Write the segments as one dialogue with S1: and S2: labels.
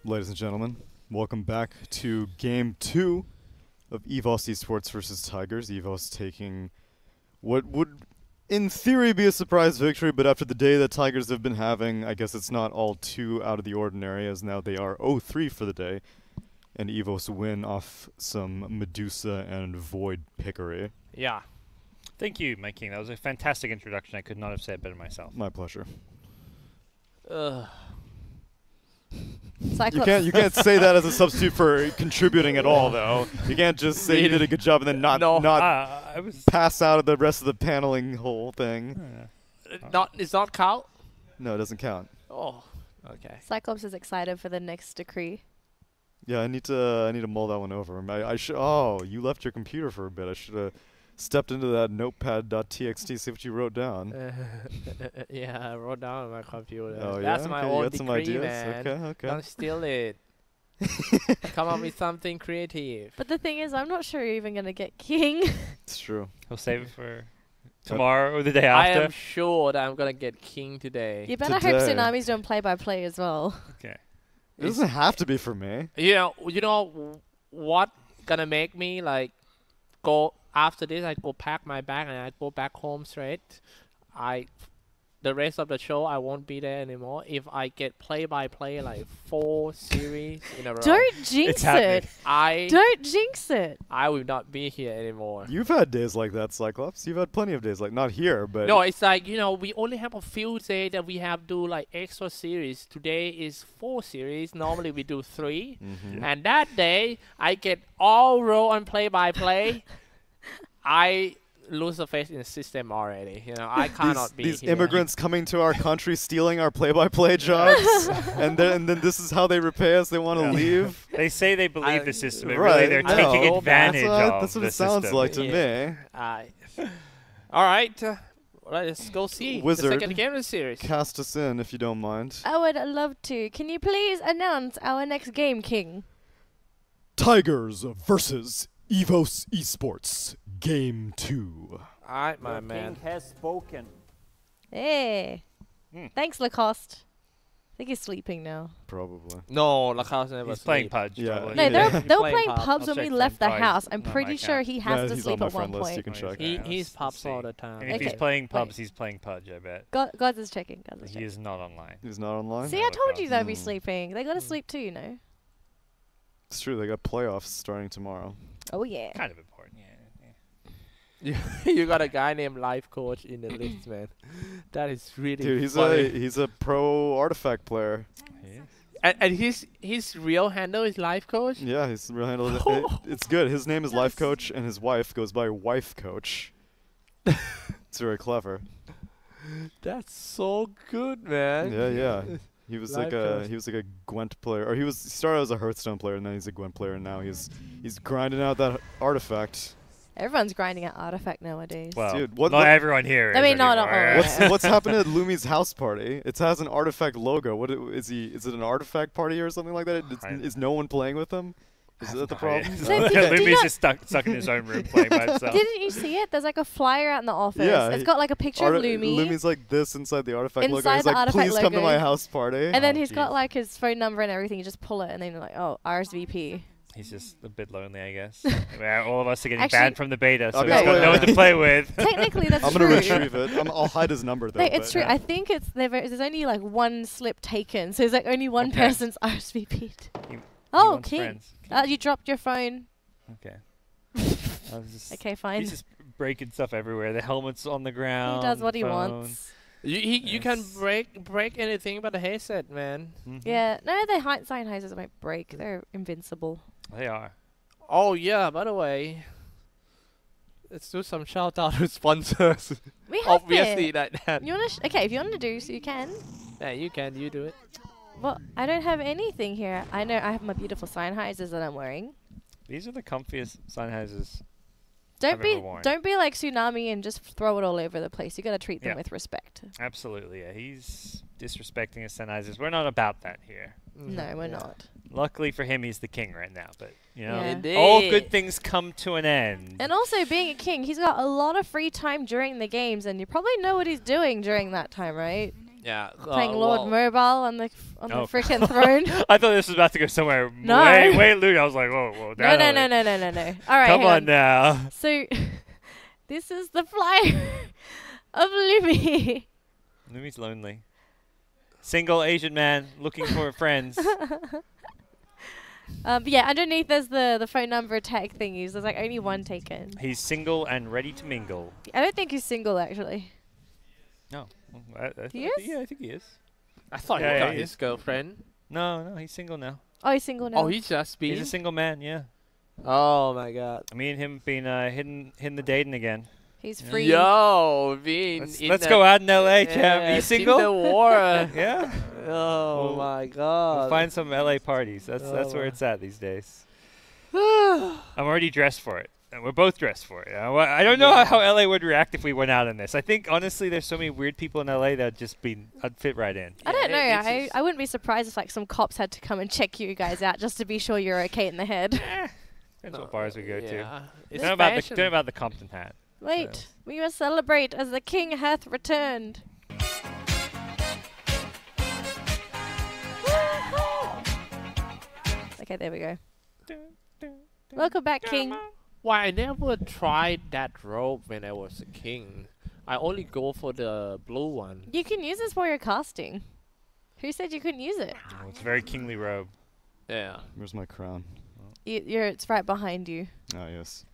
S1: Ladies and gentlemen, welcome back to Game 2 of EVOS Esports versus Tigers. EVOS taking what would, in theory, be a surprise victory, but after the day that Tigers have been having, I guess it's not all too out of the ordinary, as now they are 0-3 for the day, and EVOS win off some Medusa and Void pickery.
S2: Yeah. Thank you, my king. That was a fantastic introduction. I could not have said it better myself.
S1: My pleasure.
S3: Cyclopzz.
S1: You can't say that as a substitute for contributing at all, though. You can't just say you did a good job and then not
S2: I was
S1: pass out of the rest of the paneling whole thing.
S4: It's not count?
S1: No, it doesn't count.
S4: Oh, okay.
S3: Cyclopzz is excited for the next decree.
S1: Yeah, I need to mull that one over. I should. Oh, you left your computer for a bit. I should have stepped into that notepad.txt, see what you wrote down.
S4: Yeah, I wrote down on my computer.
S1: Oh,
S4: That's
S1: yeah?
S4: my
S1: Okay, you
S4: own
S1: got some
S4: decree,
S1: ideas?
S4: man.
S1: Okay.
S4: Don't steal it. Come up with something creative.
S3: But the thing is, I'm not sure you're even going to get king.
S1: It's true.
S2: He'll save it for tomorrow or the day
S4: I
S2: after.
S4: am sure that I'm gonna get king today.
S3: You better hope
S1: Today.
S3: Tsunami's doing play-by-play as well.
S2: Okay.
S1: It doesn't have to be for me.
S4: You know what gonna make me like go after this? I go pack my bag and I go back home straight. The rest of the show I won't be there anymore. If I get play-by-play like 4 series in a row,
S3: Don't jinx
S2: It's happening.
S3: it. Don't jinx it.
S4: I will not be here anymore.
S1: You've had days like that, Cyclops. You've had plenty of days like not here, but
S4: No, it's like, we only have a few days that we have do like extra series. Today is 4 series. Normally we do 3. And that day, I get all row on play-by-play. I lose the faith in the system already. I cannot be
S1: these
S4: here.
S1: immigrants coming to our country, stealing our play-by-play jobs, and then this is how they repay us. They want to leave.
S2: They say they believe the system, but
S1: Right,
S2: really they're
S1: I know.
S2: taking advantage
S1: That's
S2: of
S1: what
S2: the
S1: it sounds
S2: system.
S1: like to me.
S4: All right. Let's go see
S1: Wizard,
S4: the second game of the series.
S1: Cast us in if you don't mind.
S3: I would love to. Can you please announce our next game, King?
S1: Tigers versus EVOS Esports, Game 2.
S4: All right, my man.
S5: King has spoken.
S3: Hey. Thanks, Lacoste. I think he's sleeping now.
S1: Probably.
S4: No, Lacoste never
S2: He's playing
S4: sleep.
S2: Pudge.
S1: Yeah.
S2: probably.
S3: No,
S1: Yeah.
S3: they were
S4: Playing
S3: playing
S4: pub.
S3: pubs
S2: I'll
S3: when we
S2: check
S3: left the
S2: friend
S3: house.
S2: price.
S3: I'm
S2: No,
S3: pretty
S2: my
S3: sure
S2: account.
S3: he has to
S1: he's
S3: sleep
S1: on my
S3: at one
S1: friend list. You
S3: point.
S1: can check.
S2: Okay,
S4: He's
S2: let's
S4: pops
S2: see.
S4: all the time.
S2: And if
S3: Okay.
S2: he's playing pubs,
S3: Wait.
S2: he's playing Pudge, I bet.
S3: GoDz is checking. GoDz is
S2: He
S3: checking.
S2: is not online.
S1: He's not online?
S3: See, I
S2: No,
S3: told you they'd be
S1: Hmm.
S3: sleeping. They gotta sleep too,
S1: It's true. They got playoffs starting tomorrow.
S3: Oh, yeah.
S2: Kind of important, yeah.
S4: You got a guy named Life Coach in the list, man. That is really
S1: Dude,
S4: funny.
S1: he's a pro artifact player.
S2: He is.
S4: And his real handle is Life Coach?
S1: Yeah, his real handle. It's good. His name is Life Coach, and his wife goes by Wife Coach. It's very clever.
S4: That's so good, man.
S1: Yeah. He was
S4: Life
S1: like a
S4: Coach.
S1: Gwent player, or he started as a Hearthstone player, and then he's a Gwent player, and now he's grinding out that artifact.
S3: Everyone's grinding out Artifact nowadays.
S2: Well,
S1: Dude, what-
S2: not
S1: what-
S2: everyone here is
S3: I mean, not
S2: anymore.
S3: all.
S1: What's happened at Lumi's house party? It has an artifact logo. Is it an artifact party or something like that? Is no one playing with him? Is that the problem?
S3: So did you
S2: Lumi's
S3: not-
S2: just stuck in his own room playing by himself.
S3: Didn't you see it? There's like a flyer out in the office.
S1: Yeah,
S3: It's got like a picture of Lumi.
S1: Lumi's like this inside the artifact logo.
S3: Inside
S1: He's
S3: the
S1: like,
S3: artifact
S1: please come to
S3: logo.
S1: my house party.
S3: And then
S2: Oh,
S3: he's got
S2: jeez.
S3: like his phone number and everything. You just pull it and then you're like, oh, RSVP.
S2: He's just a bit lonely, I guess. All of us are getting
S3: Actually-
S2: banned from the beta, so
S1: I'll
S2: he's
S1: be
S2: got
S1: honest-
S2: no one to play with.
S3: Technically, that's
S1: I'm
S3: true.
S1: gonna retrieve it. I'll hide his number though.
S3: Like, it's
S1: but-
S3: true. I think there's only like one slip taken, so it's like only one
S2: Okay.
S3: person's RSVP'd.
S2: He
S3: Oh,
S2: wants
S3: King.
S2: friends.
S3: You dropped your phone.
S2: Okay. I was just,
S3: Okay, fine.
S2: He's just breaking stuff everywhere. The helmet's on the ground.
S3: He does what he
S2: phone.
S3: wants.
S4: You can
S2: Yes.
S4: break anything but a headset, man.
S2: Mhm.
S3: Yeah. No, the Sennheisers won't break. They're invincible.
S2: They are.
S4: Oh yeah, by the way, let's do some shout out to sponsors.
S3: We have
S4: Obviously,
S3: to.
S4: that.
S3: You wanna okay, if you want to do so, you can.
S4: Yeah, you can. You do it.
S3: Well, I don't have anything here. I know I have my beautiful Sennheisers that I'm wearing.
S2: These are the comfiest Sennheisers.
S3: Don't
S2: I've
S3: be
S2: ever worn.
S3: don't be like Tsunami and just throw it all over the place. You gotta treat them
S2: Yeah.
S3: with respect.
S2: Absolutely, yeah. He's disrespecting his Sennheisers. We're not about that here.
S3: No, we're not.
S2: Luckily for him, he's the king right now. But, you know,
S3: Yeah.
S2: all
S4: Indeed.
S2: good things come to an end.
S3: And also, being a king, he's got a lot of free time during the games, and you probably know what he's doing during that time, right?
S4: Yeah.
S3: Playing Lord Mobile on the
S2: Oh.
S3: freaking throne.
S2: I thought this was about to go somewhere
S3: No.
S2: way loot. I was like, whoa.
S3: No. All right,
S2: Come
S3: hang
S2: on now.
S3: So, this is the flyer of Lumi.
S2: Lumi's lonely. Single Asian man looking for friends.
S3: But yeah, underneath there's the phone number tag thingies. There's like only one taken.
S2: He's single and ready to mingle.
S3: I don't think he's single actually.
S2: No.
S3: He is?
S2: Yeah, I think he is.
S4: I thought
S2: Yeah,
S4: he got
S2: he
S4: his
S2: is.
S4: girlfriend.
S2: No, he's single now.
S3: Oh, he's single now.
S4: Oh, he's just been.
S2: He's a single man, yeah.
S4: Oh my god.
S2: Me and him been hitting the dating again.
S3: He's
S2: Yeah.
S3: free.
S4: Yo, being
S2: Let's go out in LA, champ. You single?
S4: The war.
S2: Yeah.
S4: Oh
S2: We'll-
S4: my
S2: We'll
S4: god.
S2: find some LA parties. That's
S4: Oh
S2: where
S4: my-
S2: it's at these days. I'm already dressed for it. And we're both dressed for it. I don't know
S4: Yeah.
S2: how LA would react if we went out in this. I think, honestly, there's so many weird people in LA that just I'd fit right in.
S3: I don't know.
S4: Yeah, this is-
S3: I wouldn't be surprised if like some cops had to come and check you guys out just to be sure you're okay in the head.
S2: Depends what bars we go to.
S4: Yeah. It's
S2: Don't know about
S4: fashion.
S2: don't know about the Compton hat.
S3: Wait, we must celebrate as the king hath returned. Okay, there we go. Welcome back, king.
S4: Why I never tried that robe when I was a king. I only go for the blue one.
S3: You can use this while you're casting. Who said you couldn't use it?
S2: Oh, it's a very kingly robe.
S4: Yeah.
S1: Where's my crown?
S3: It's right behind you.
S1: Oh, yes.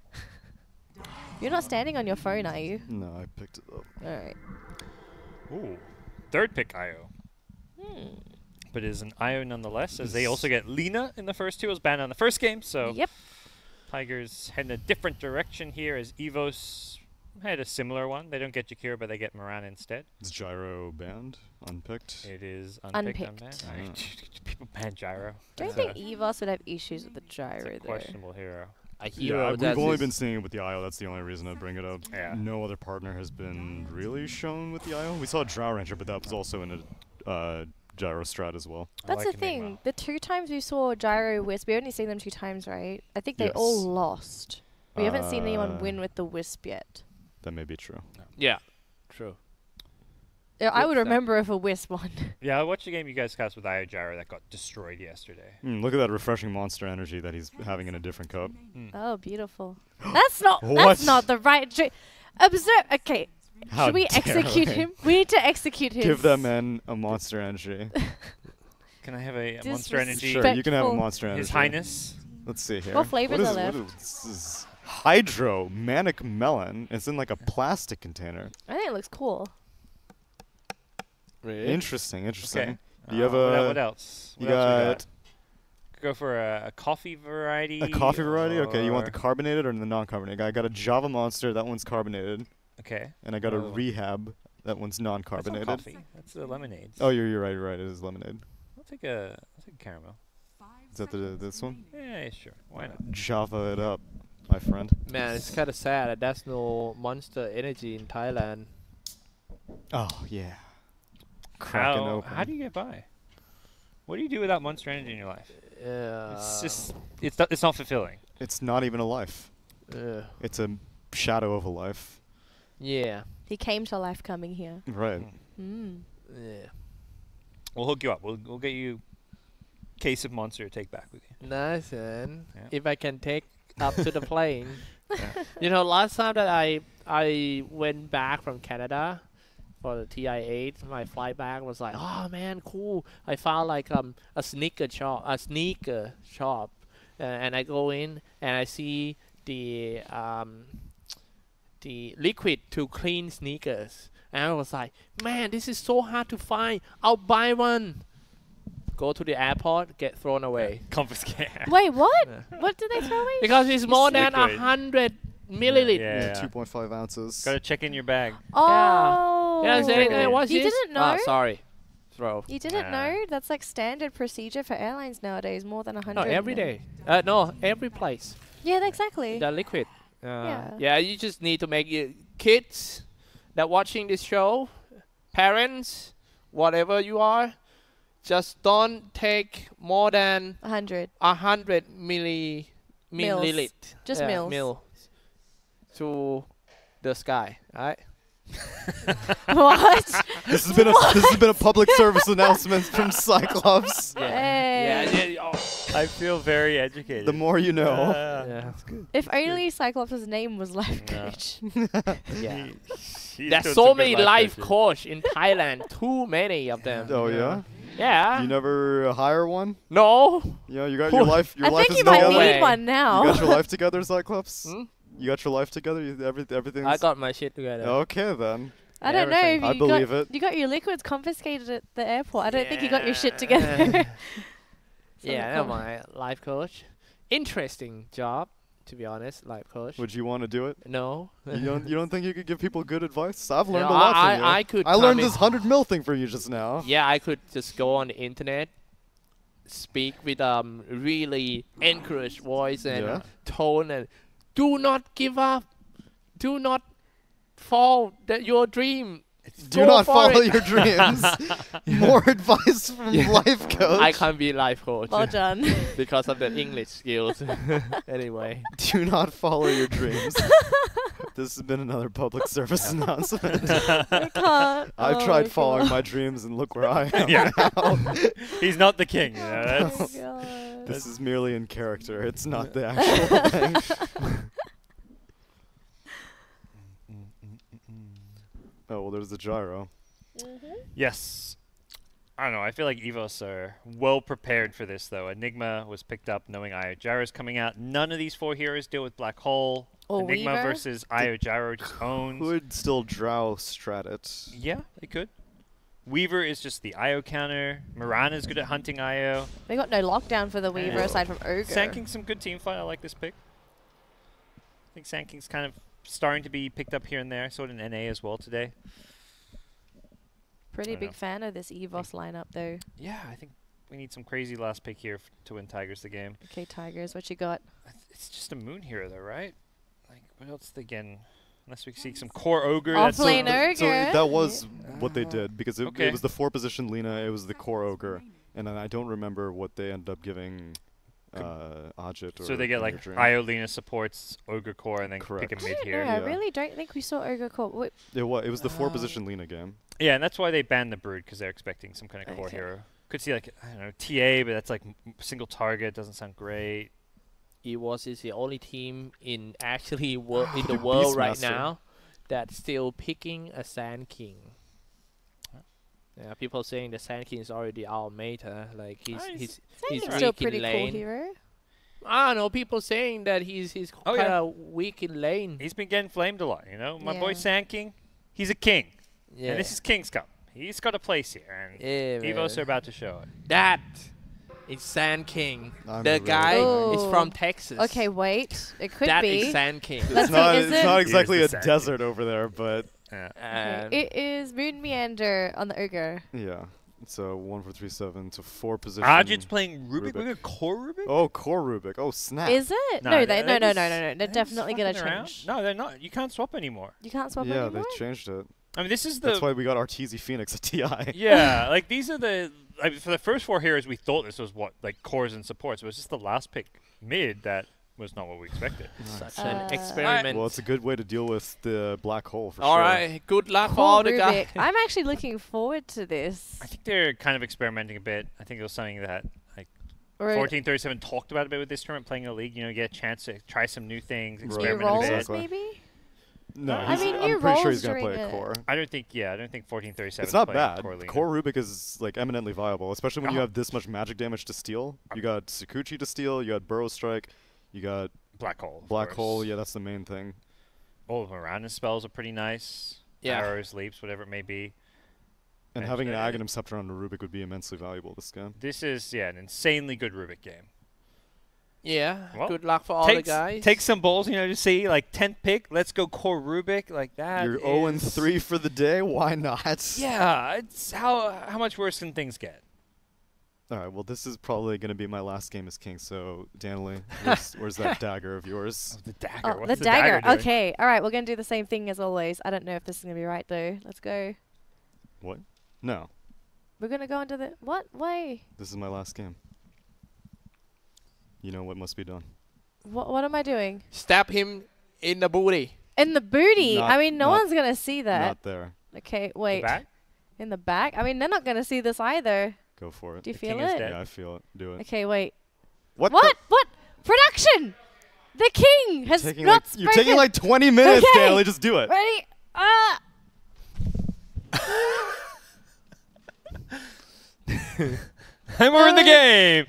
S3: You're not standing on your phone, are you?
S1: No, I picked it up.
S3: All right.
S2: Ooh. Third pick IO. But it is an IO nonetheless, as they also get Lina in the first two. It was banned on the first game, so
S3: Yep.
S2: Tigers head in a different direction here as EVOS had a similar one. They don't get Jakira, but they get Moran instead.
S1: Is Gyro banned? Unpicked?
S2: It is unpicked.
S3: Unpicked.
S2: Unbanned. People ban Gyro.
S3: Don't
S2: That's
S3: think EVOS would have issues with the
S2: a
S3: gyro though.
S2: questionable hero.
S4: A
S1: Yeah,
S4: hero
S1: we've
S4: that
S1: only
S4: is-
S1: been seeing it with the IO. That's the only reason I bring it up.
S2: Yeah.
S1: No other partner has been really shown with the IO. We saw Drow Ranger, but that was also in a Gyro strat as well.
S2: I
S3: That's
S2: like
S3: the thing.
S2: Enigma.
S3: The 2 times we saw Gyro Wisp, we only seen them 2 times, right? I think they
S1: Yes.
S3: all lost. We haven't seen anyone
S1: Uh,
S3: win with the Wisp yet.
S1: That may be true.
S4: Yeah. True.
S3: I
S4: Good
S3: would
S4: stuff.
S3: remember if a Wisp won.
S2: Yeah, I watched the game you guys cast with IO Gyro that got destroyed yesterday.
S1: Look at that refreshing monster energy that he's having in a different cup.
S3: Oh, beautiful. That's not.
S1: What?
S3: That's not the right. Observe. Okay.
S1: How
S3: Should we
S1: dare
S3: execute
S1: I.
S3: him? We need to execute him.
S1: Give that man a monster energy.
S2: Can I have a monster energy?
S1: Sure, you can have a
S3: Respectful.
S1: monster energy.
S2: His Highness.
S1: Let's see here.
S3: What flavors
S1: is,
S3: are left?
S1: This is Hydro Manic Melon. It's in like a plastic container.
S3: I think it looks cool.
S4: Really?
S1: Interesting.
S2: Okay.
S1: Do you have
S2: what else?
S1: You
S2: What else we
S1: got
S2: Could go for a coffee variety.
S1: a coffee variety? Okay, you want the
S2: or-
S1: carbonated or the non-carbonated? I got a Java Monster. That one's carbonated.
S2: Okay.
S1: And I got a
S2: Oh.
S1: Rehab. That one's
S2: That's not
S1: non-carbonated.
S2: coffee. That's the lemonade.
S1: Oh, you're right. You're right. It is lemonade.
S2: I'll take a caramel.
S1: Is that this one?
S2: Yeah, sure. Why not?
S1: Java it up, my friend.
S4: Man, it's kind of sad that there's no Monster Energy in Thailand.
S1: Oh yeah. Cracking
S2: How
S1: open.
S2: do you get by? What do you do without Monster Energy in your life?
S4: Yeah.
S2: It's just it's not fulfilling.
S1: It's not even a life. It's a shadow of a life.
S4: Yeah.
S3: He came to life coming here.
S1: Right.
S3: Mm.
S4: Yeah.
S2: We'll hook you up. We'll get you case of Monster to take back with you.
S4: Nice, man.
S2: Yeah.
S4: If I can take up to the plane.
S2: Yeah.
S4: You know, last time that I went back from Canada for the TI-8, my flight back was like, oh man, cool. I found like a sneaker shop, and I go in and I see the liquid to clean sneakers, and I was like, man, this is so hard to find. I'll buy one. Go to the airport, get thrown away.
S2: Confiscate.
S3: Wait, what?
S4: Yeah.
S3: What did they throw away?
S4: Because it's more than
S2: liquid.
S4: 100 milliliters.
S2: Yeah.
S1: 2.5 ounces.
S2: Gotta check in your bag.
S3: Oh.
S4: Yeah, I'm saying,
S2: Really?
S4: what's
S3: You
S4: this?
S3: didn't know?
S4: Ah, sorry. Throw.
S3: You didn't
S2: Nah.
S3: know? That's like standard procedure for airlines nowadays. More than 100.
S4: No, every day. No, every place.
S3: Yeah, exactly.
S4: The liquid.
S3: Yeah.
S4: Yeah, you just need to make your kids that watching this show, parents, whatever you are, just don't take more than
S3: 100.
S4: 100
S3: Mils.
S4: milliliter.
S3: Just mils.
S4: Mil to the sky, right?
S3: What?
S1: This has been a public service announcement from Xyclopzz.
S3: Hey.
S2: I feel very educated.
S1: The more you know.
S4: Yeah.
S3: If only Xyclopz's name was life coach.
S4: Yeah.
S2: He's
S4: There's
S2: doing
S4: so
S2: some good
S4: many life
S2: coaching.
S4: coach in Thailand. Too many of them.
S1: Oh yeah.
S4: Yeah.
S1: You never hire one?
S4: No.
S1: Yeah, you got your life. Your
S3: I
S1: life
S3: think
S1: is
S3: you might
S1: together.
S4: way.
S3: need one
S1: You
S3: now.
S1: got your life together, Xyclopzz?
S4: Hmm?
S1: You got your life together? Everything's...
S4: I got my shit together.
S1: Okay, then.
S3: I don't know if
S4: everything.
S1: I
S3: you
S1: believe
S3: got,
S1: it.
S3: you got your liquids confiscated at the airport. I don't think you got your shit together.
S4: Yeah, I'm my life coach. Interesting job, to be honest, life coach.
S1: Would you want to do it?
S4: No.
S1: You don't think you could give people good advice? I've learned
S4: No,
S1: a lot from you.
S4: I could
S1: I learned
S4: come
S1: this 100 mil thing from you just now.
S4: Yeah, I could just go on the internet, speak with really encouraged voice and
S1: Yeah.
S4: tone, and do not give up, do not fall your dream.
S1: Do
S4: Go
S1: not
S4: for
S1: follow
S4: it.
S1: your dreams. More advice from life coach.
S4: I can't be life coach
S3: Well done.
S4: because of the English skills. Anyway,
S1: Do not follow your dreams. This has been another public service announcement.
S3: I can't.
S1: I've
S3: Oh
S1: tried
S3: my
S1: following
S3: God.
S1: my dreams and look where I am
S2: Yeah.
S1: now.
S2: He's not the king. You know,
S3: Oh
S2: that's
S3: my God.
S1: This is merely in character. It's not the actual thing. Oh, well, there's the gyro.
S2: Yes. I don't know. I feel like EVOS are well prepared for this, though. Enigma was picked up knowing Io Gyro's coming out. None of these four heroes deal with Black Hole.
S3: Or
S2: Enigma
S3: Weaver?
S2: versus Io Gyro just owns.
S1: Could still drow strat it.
S2: Yeah, they could. Weaver is just the Io counter. Mirana's good at hunting Io.
S3: They got no lockdown for the Weaver
S2: Yeah.
S3: aside from Ogre.
S2: Sanking's some good team fight. I like this pick. I think Sanking's kind of starting to be picked up here and there. I saw it in NA as well today.
S3: Pretty
S2: I
S3: big
S2: know.
S3: fan of this EVOS lineup though.
S2: Yeah, I think we need some crazy last pick here to win Tigers the game.
S3: Okay, Tigers, what you got?
S2: It's just a moon hero though, right? Like, what else again? Unless we see some core ogre.
S3: Off
S2: that's
S3: lane
S2: so-
S3: Ogre.
S1: So that was what they did because it
S2: Okay.
S1: was the 4-position Lina, it was the core ogre, and then I don't remember what they ended up giving Ajit.
S2: So they get like
S1: Dream.
S2: Iolina supports ogre core and then
S1: Correct.
S2: pick a
S3: I
S2: mid
S3: don't
S2: here.
S3: know, I
S1: Yeah.
S3: really don't think we saw Ogre Corp. Wait,
S1: It was the 4-position Lina game.
S2: Yeah, and that's why they banned the brood because they're expecting some kind of core
S3: Okay.
S2: hero. Could see like I don't know TA, but that's like single target. Doesn't sound great.
S4: EVOS is the only team in actually in the
S1: Dude,
S4: world right
S1: Beastmaster.
S4: now that's still picking a Sand King. Yeah, people saying the Sand King is already our meta. Like he's
S2: Nice.
S4: he's
S3: Sanking's still a
S4: weak in
S3: pretty cool
S4: lane.
S3: hero.
S4: I don't know. People saying that he's
S2: Oh,
S4: kind
S2: yeah.
S4: of weak in lane.
S2: He's been getting flamed a lot. You know, my boy
S3: Yeah.
S2: Sand King, he's a king,
S4: Yeah.
S2: and this is King's Cup. He's got a place here, and
S4: Yeah,
S2: EVOS
S4: man.
S2: are about to show it.
S4: That is Sand King.
S1: I'm
S4: The
S1: really
S4: guy is
S3: Oh.
S4: from Texas.
S3: Okay, wait. It could
S4: That
S3: be.
S4: is Sand King.
S3: Let's see, is
S1: It's
S3: it-
S1: not
S2: Here's
S1: exactly
S2: the
S1: a
S2: Sand
S1: desert over there, but
S2: Yeah.
S4: And
S3: It is Moon Meander on the Ogre.
S1: yeah. So 1, 4, 3, 7 to 4 position.
S2: Ajit's playing Rubik.
S1: Rubik.
S2: We're gonna core Rubik.
S1: Oh, core Rubik. Oh, snap.
S3: Is it?
S2: No,
S3: No,
S2: they're
S3: no.
S2: just-
S3: They're
S2: just
S3: definitely gonna
S2: fucking around.
S3: change.
S2: No, they're not. You can't swap anymore.
S3: You can't swap
S1: yeah,
S3: anymore?
S1: they changed it.
S2: I mean, this is
S1: That's
S2: the
S1: why we got Arteezy Phoenix at TI.
S2: yeah. Like these are the for the first four heroes. We thought this was what like cores and supports. It was just the last pick mid that was not what we expected.
S4: such
S3: Uh,
S4: an experiment.
S1: Well, it's a good way to deal with the black hole for
S4: All
S1: sure.
S4: right, good luck for
S3: Cool
S4: all the guys.
S3: Rubik. I'm actually looking forward to this.
S2: I think they're kind of experimenting a bit. I think it was something that like
S3: Or
S2: 1437 talked about a bit with this tournament, playing a league. You know, get a chance to try some new things,
S1: Right.
S3: new
S2: experiment
S3: roles,
S2: a bit.
S1: Exactly.
S3: maybe?
S1: No,
S2: I
S1: he's,
S2: mean,
S3: new
S1: I'm pretty sure
S3: roles
S1: he's gonna play
S3: during
S1: a
S3: it.
S1: core.
S2: I don't think 1437.
S1: It's not bad.
S2: Core, Lina.
S1: Core Rubik is like eminently viable, especially when you
S2: Uh-huh.
S1: have this much magic damage to steal. You got Sakuchi to steal. You got Burrow Strike. You got
S2: Black hole. of
S1: Black
S2: course.
S1: Hole. Yeah, that's the main thing.
S2: All of Mirana's spells are pretty nice.
S4: Yeah.
S2: Arrows, leaps, whatever it may be.
S1: And
S2: And,
S1: having an
S2: uh,
S1: Aghanim Scepter on the Rubik would be immensely valuable this game.
S2: This is an insanely good Rubik game.
S4: Yeah,
S2: Well,
S4: good luck for all the
S2: Takes-
S4: guys.
S2: Take some balls, you know, to see like 10th pick. Let's go core Rubik like that.
S1: You're 0-3 for the day. Why not?
S2: Yeah, it's how much worse can things get?
S1: All right. Well, this is probably gonna be my last game as king. So, Danelie, where's that dagger of yours?
S2: The dagger.
S3: Oh,
S2: What's
S3: the dagger.
S2: doing?
S3: Okay, all right, we're going to do the same thing as always. I don't know if this is going to be right, though. Let's go.
S1: What? No.
S3: We're going to go into the... What? Way?
S1: This is my last game. You know what must be done.
S3: What am I doing?
S4: Stab him in the booty.
S3: In the booty?
S1: Not-
S3: I mean, no
S1: not-
S3: one's going to see that.
S1: Not there.
S3: Okay,
S2: The
S3: wait.
S2: back?
S3: In the back? I mean, they're not going to see this either.
S1: Go for it.
S3: Do you
S2: The
S3: feel
S2: king is
S3: it?
S2: dead.
S1: Yeah, I feel it. Do it.
S3: Okay, wait.
S1: What?
S3: What? What? Production! The king has
S1: Taking
S3: not
S1: like, you're
S3: spoken.
S1: taking like 20 minutes,
S3: Okay.
S1: Danelie. Just do it.
S3: Ready?
S2: And we're in the game.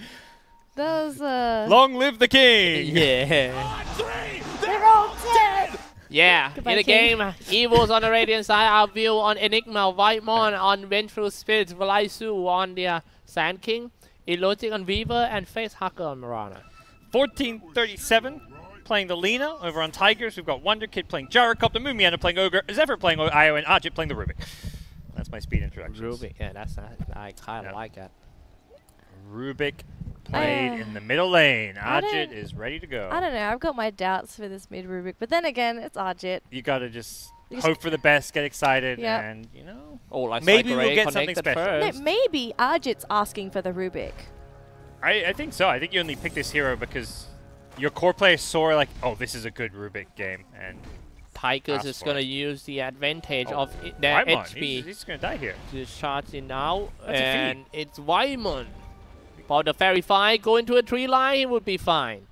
S3: That was,
S2: Long live the king.
S4: Yeah.
S3: they're all dead!
S4: Yeah,
S3: Goodbye,
S4: in the
S3: King.
S4: game, EVOS on the Radiant side, our view on Enigma, Whitemon on Vengeful Spirit, Valaisu on the Sand King, Illogic on Weaver, and Facehugger on Mirana.
S2: 1437 playing the Lina over on Tigers. We've got Wonder Kid playing Gyrocopter, Mumiana playing Ogre, Zephyr playing Io, and Arjit playing the Rubik. That's my speed introductions.
S4: Rubik, yeah, that's I kind of like that.
S2: Rubik played in the middle lane.
S3: I
S2: Arjit
S3: don't-
S2: is ready to go.
S3: I don't know. I've got my doubts for this mid Rubik, but then again, it's Arjit.
S2: You gotta just
S3: You just-
S2: hope for the best, get excited,
S3: Yeah.
S2: and you know.
S4: Oh, like
S2: Maybe
S4: Cycle
S2: we'll
S4: Ray
S2: get something
S4: connected
S2: special.
S3: No,
S4: first.
S3: maybe Arjit's asking for the Rubik.
S2: I think so. I think you only pick this hero because your core player saw like, oh, this is a good Rubik game, and
S4: Tigers
S2: Ask
S4: is
S2: for
S4: going to
S2: it.
S4: use the advantage
S2: Oh,
S4: of their
S2: Whitemon,
S4: HP
S2: he's gonna die here.
S4: to charge in now,
S2: That's a feat.
S4: and it's Whitemon. For the Fairy Fire, go into a tree line, it would be fine.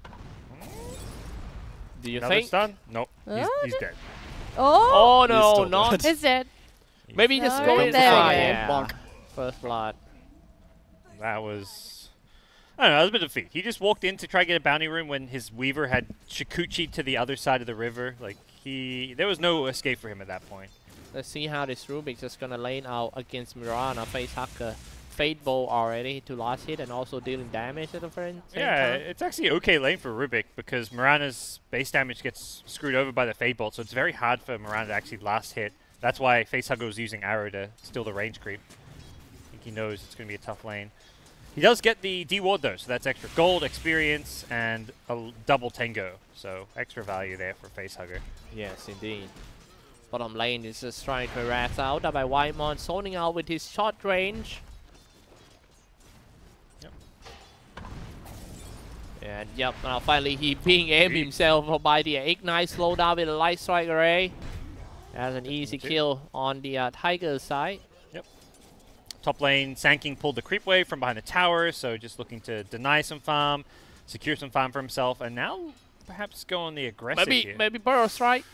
S4: Do you
S2: Another
S4: think?
S2: stun? Nope. He's dead.
S3: Oh!
S4: Oh no,
S1: still
S4: not.
S1: dead.
S3: It's dead.
S4: Maybe just
S3: No,
S4: go in
S3: there we
S4: fire.
S3: go.
S4: Yeah.
S1: Bonk.
S4: First blood.
S2: That was... I don't know, that was a bit of a feat. He just walked in to try to get a bounty room when his Weaver had Shikuchi to the other side of the river. Like, there was no escape for him at that point.
S4: Let's see how this Rubik's just gonna lane out against Mirana. Facehugger, Fate Bolt already to last hit and also dealing damage at the same
S2: Yeah,
S4: time.
S2: it's actually okay lane for Rubik because Mirana's base damage gets screwed over by the Fade Bolt, so it's very hard for Mirana to actually last hit. That's why Facehugger was using Arrow to steal the range creep. I think he knows it's going to be a tough lane. He does get the D-Ward though, so that's extra gold, experience, and a double Tango. So extra value there for Facehugger.
S4: Yes, indeed. Bottom lane is just trying to harass out by Whitemon, zoning out with his short range.
S2: Yep.
S4: And yep, now finally he being aimed himself by the Ignite slowdown with a Light Strike Array. That's an easy kill on the Tiger side.
S2: Top lane, Sand King pulled the creep wave from behind the tower, so just looking to deny some farm, secure some farm for himself, and now perhaps go on the aggressive here.
S4: Maybe Burrow Strike?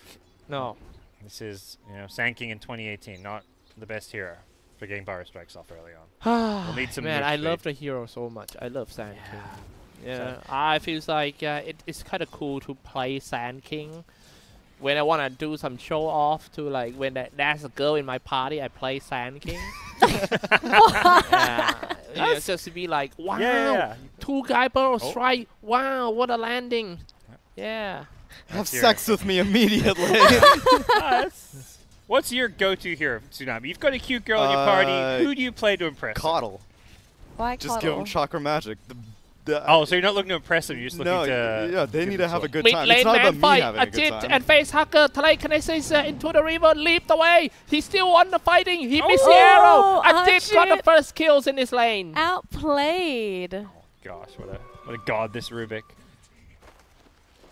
S4: No.
S2: This is, Sand King in 2018, not the best hero for getting Burrow Strikes off early on. We'll need some
S4: Man,
S2: move
S4: I
S2: speed.
S4: love the hero so much. I love Sand King. Yeah, I feels like it's kind of cool to play Sand King. When I want to do some show off to like when there's a girl in my party, I play Sand King. It's just to be like, wow,
S2: Yeah.
S4: two guy Burrow Strike. Wow, what a landing. Yeah.
S1: Have
S2: your-
S1: sex with me immediately.
S2: What's your go-to hero, Tsunami? You've got a cute girl in your party. Who do you play to impress? her?
S1: Coddle.
S3: Why
S1: Just give them chakra magic.
S2: Oh, so you're not looking to impress them, you're just looking to...
S1: yeah, they
S2: give
S1: need
S2: them
S1: to have a
S2: joy.
S1: good
S4: Mid
S1: time.
S4: lane
S1: It's not
S4: man
S1: about me
S4: fight,
S1: having a good
S4: Ajit
S1: time.
S4: and Facehugger, telekinesis into the river, leap the way. He still won the fighting. He missed the arrow. Ajit got the
S3: Ajit.
S4: first kills in this lane.
S3: Outplayed.
S2: Gosh, what a god this Rubik.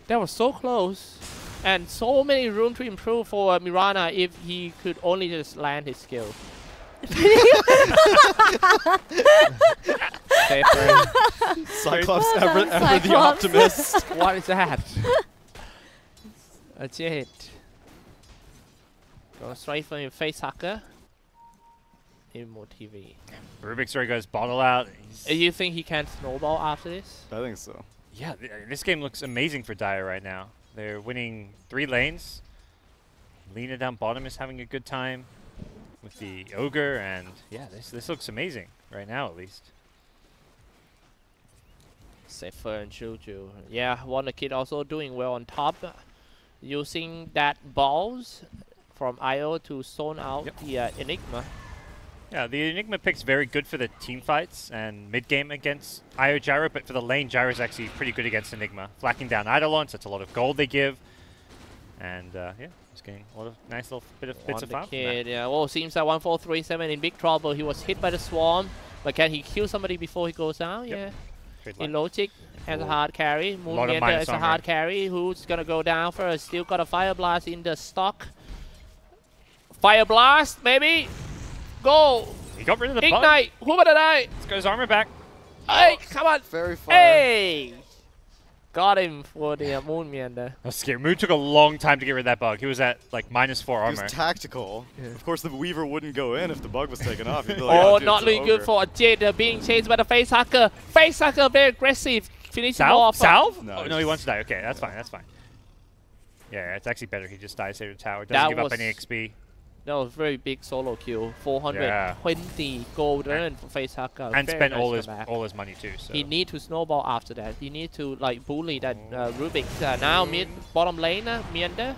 S4: That was so close. And so many room to improve for Mirana if he could only just land his skill.
S1: Cyclops
S3: Well
S1: ever,
S3: done,
S1: ever the
S3: Cyclops.
S1: optimist.
S4: What is that? Ajit. Go straight for your Facehugger. Immo TV.
S2: Rubik's already got his bottle out.
S4: You think he can snowball after this?
S1: I think so.
S2: Yeah, this game looks amazing for Dire right now. They're winning 3 lanes. Lina down bottom is having a good time with the Ogre, and yeah, this looks amazing right now at least.
S4: Zephyr and Juju. Yeah, Wonder Kid also doing well on top. Using that balls from IO to zone out the Enigma.
S2: Yeah, the Enigma pick's very good for the team fights and mid-game against Io Gyro, but for the lane, Gyro's actually pretty good against Enigma. Flacking down Eidolons, that's a lot of gold they give. And yeah, just getting a lot of nice little bits of
S4: Wonder
S2: farm from
S4: Kid,
S2: that.
S4: yeah. Well, seems like 1437 in big trouble. He was hit by the swarm, but can he kill somebody before he goes down?
S2: Yep.
S4: Yeah.
S2: Trade
S4: In
S2: line.
S4: Logic as a hard carry.
S2: Lot of
S4: Moonbender
S2: minus
S4: as a
S2: armor.
S4: hard carry. Who's gonna go down first? Still got a Fire Blast in the stock. Fire Blast, maybe? Go.
S2: He got rid of the bug.
S4: Ignite. Who gonna die?
S2: Let's go his armor back.
S4: Hey, come on.
S1: Very far.
S4: Hey. Got him for the Moon Meander.
S2: That was scary. Moon took a long time to get rid of that bug. He was at like -4
S1: It
S2: armor.
S1: was tactical.
S4: Yeah.
S1: Of course, the Weaver wouldn't go in if the bug was taken off. He'd be like,
S4: Oh,
S1: dude,
S4: not
S1: it's
S4: really good
S1: over."
S4: for Jade being chased by the face hacker. Face hacker very aggressive. Finishing
S2: Salve?
S4: off.
S2: Salve?
S1: No,
S2: Oh,
S1: it's
S2: no, he
S1: just-
S2: wants to die. Okay, that's fine. That's fine. Yeah, it's actually better he just dies here to the tower. Doesn't
S4: That
S2: give up
S4: was-
S2: any XP.
S4: That was very big solo kill. 420 gold earned for face hacker.
S2: And
S4: Very
S2: spent
S4: nice
S2: all
S4: comeback.
S2: his money too. So.
S4: He need to snowball after that. He need to like bully that Rubik. Now mid bottom lane Meander.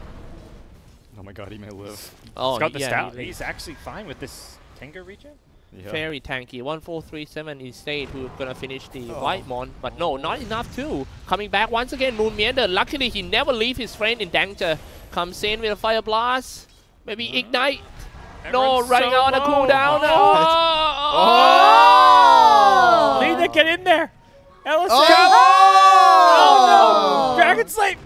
S1: Oh my god, he may live.
S4: Oh,
S2: He's got the
S4: yeah,
S2: stout.
S4: he
S2: He's actually fine with this Tenga region.
S1: Yeah.
S4: very tanky. 1437 instead who's gonna finish the
S1: Oh.
S4: White Mon. But no, not enough too. Coming back once again, Moon Meander. Luckily he never leave his friend in danger. Comes in with a fire blast. Maybe ignite. No,
S2: Everyone's
S4: running
S2: so
S4: out on a
S2: low.
S4: cooldown.
S1: Oh!
S2: Lena, get in there. Ellis,
S1: Oh!
S2: oh no! Dragon Slave.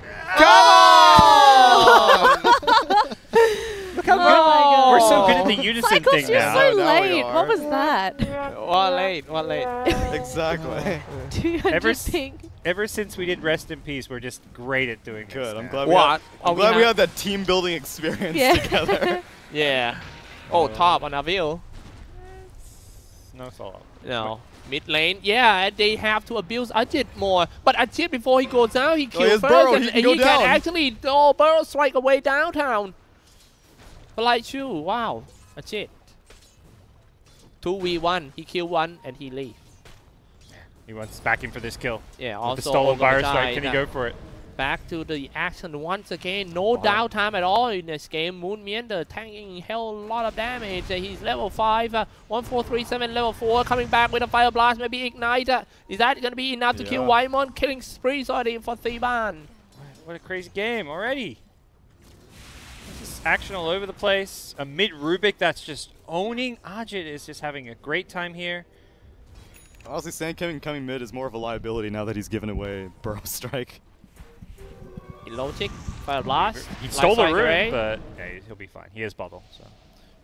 S2: Look how good.
S3: God.
S2: We're so good at the unison
S3: Cycles,
S2: thing
S3: you're
S2: now.
S3: so
S1: Now we
S3: late.
S1: are.
S3: What was that?
S4: What late? What late?
S1: Exactly.
S3: 200
S2: Ever s-
S3: ping.
S2: Ever since we did Rest in Peace, we're just great at doing this.
S1: Good. I'm
S2: now.
S1: glad
S4: What?
S1: I'm glad we had that team building experience
S3: Yeah.
S1: together.
S4: Yeah. Oh, top on Avil.
S2: No solo.
S4: No. Mid lane, yeah, they have to abuse Ajit more. But Ajit, before he goes down, he kills
S1: his
S4: first,
S1: burrow,
S4: and
S1: he can go
S4: he
S1: down.
S4: can actually burrow strike away downtown. Light shoe, wow, Ajit. 2v1, he kill one and he leave.
S2: He wants back in for this kill.
S4: Yeah,
S2: With
S4: also
S2: the stolen
S4: over
S2: virus
S4: the
S2: strike,
S4: side,
S2: can he go for it?
S4: Back to the action once again. No downtime at all in this game. Moon Meander tanking a hell lot of damage. He's level 5. 1437 level 4 coming back with a fire blast. Maybe ignite. Is that going to be enough to kill
S1: Yeah.
S4: Waimon? Killing spree already for Theban.
S2: What a crazy game already. This is action all over the place. A mid Rubik that's just owning. Ajit is just having a great time here.
S1: Honestly, Sand coming mid is more of a liability now that he's given away Burrow Strike.
S4: Logic, fire blast.
S2: He stole the
S4: Light Strike
S2: rune,
S4: Array.
S2: but yeah, he'll be fine. He has bubble. So.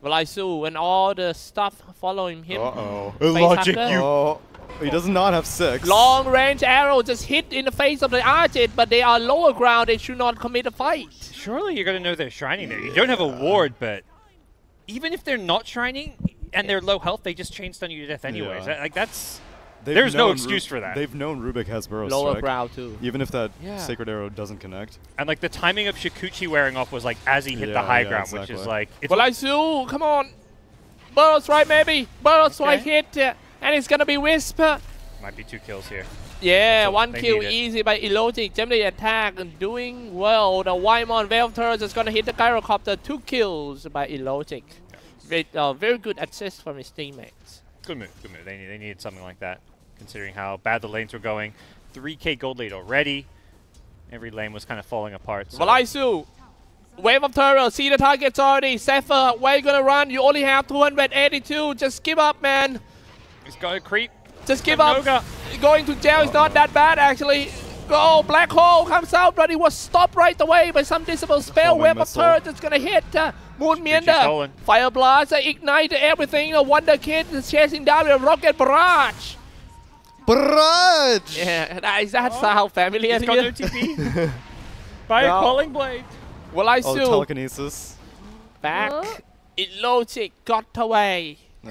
S4: Valaisu and all the stuff following him.
S1: Uh-oh.
S4: Logic, hacker.
S1: Oh, he does not have 6.
S4: Long range arrow just hit in the face of the Argent, but they are lower ground. They should not commit a fight.
S2: Surely you're going to know they're shining there. You don't have a ward, but even if they're not shining and they're low health, they just chain stun you to death anyways.
S1: Yeah.
S2: Like that's
S1: They've
S2: there's no
S1: known
S2: excuse for that.
S1: They've known Rubik has Burrow
S4: Lower
S1: Strike.
S4: ground too.
S1: Even if that
S2: Yeah.
S1: Sacred Arrow doesn't connect.
S2: And like the timing of Shikuchi wearing off was like as he hit the
S1: Yeah,
S2: high
S1: yeah,
S2: ground, which is
S1: exactly.
S2: like it's
S4: Valaisu, come on. Burrow strike maybe. Burrow strike
S2: Okay.
S4: hit. And it's going to be Wisp.
S2: might be 2 kills here.
S4: Yeah,
S2: So
S4: one
S2: they
S4: kill
S2: need it.
S4: easy by Elogic. Gemini attack and doing well. The Waimon Valve Turret is going to hit the Gyrocopter. 2 kills by Elogic. Very good assist from his teammates.
S2: Good move, good move. They needed something like that, considering how bad the lanes were going. 3k gold lead already. Every lane was kind of falling apart. So.
S4: Valaisu, wave of terror. See the targets already. Zephyr, where you gonna run? You only have 282. Just give up, man.
S2: He's got a creep.
S4: Just give
S2: And
S4: up.
S2: Noga.
S4: Going to jail is not that bad, actually. Go, Black Hole comes out, but he was stopped right away by some disable spell.
S1: Homing
S4: Wave of
S1: missile.
S4: turret is gonna hit Moon Meander.
S2: stolen.
S4: Fire Blast, ignite everything. A Wonder Kid is chasing down with a Rocket Barrage.
S1: Barrage!
S4: Yeah, that's how familiar
S2: He's
S4: he
S2: got no
S4: is.
S2: TP. Fire
S4: No.
S2: Calling Blade.
S4: Well, I
S1: Oh, the
S4: sue.
S1: telekinesis.
S4: Back.
S3: Huh?
S4: Illogic got away.
S1: Oh.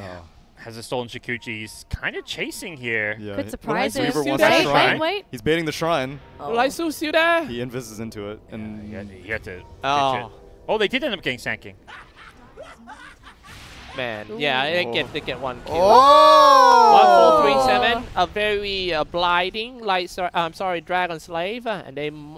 S2: Has a stolen Shikuchi. He's kind of chasing here.
S1: Yeah.
S3: Could surprise
S1: Weaver
S3: us.
S1: wants
S4: Wait,
S1: the
S4: wait,
S1: shrine.
S3: wait.
S1: He's baiting the shrine.
S4: Well, I sue you there.
S1: He invises into it. And
S2: You had to
S4: Oh.
S2: ditch it. Oh, they did end up getting Sand King.
S4: Man, yeah, they get one kill.
S1: Oh!
S4: 1437, a very blinding, like Dragon Slave, and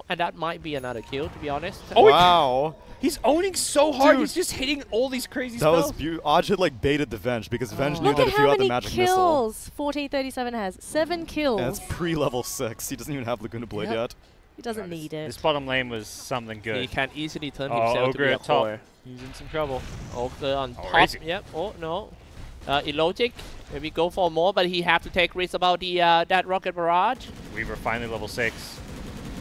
S4: that might be another kill, to be honest.
S2: Oh,
S1: Wow.
S2: He's owning so hard.
S1: Dude.
S2: He's just hitting all these crazy
S1: That was
S2: spells.
S1: beautiful. Aj had like baited the Venge because Venge knew
S3: Look
S1: that
S3: at
S1: if you
S3: how
S1: had the
S3: many
S1: magic missile.
S3: kills 1437 has. 7 kills.
S1: And it's pre-level 6. He doesn't even have Laguna Blade
S2: Yep.
S1: yet.
S3: He doesn't need it.
S2: This bottom lane was something
S4: He
S2: good.
S4: can easily turn
S2: Oh,
S4: himself to
S2: Ogre
S4: be a
S2: at top.
S4: core.
S2: He's in some trouble.
S4: Ogre on
S2: Oh,
S4: top.
S2: raising.
S4: Yep. Oh no. Illogic. Maybe go for more, but he have to take risks about the that rocket barrage.
S2: We were finally level 6.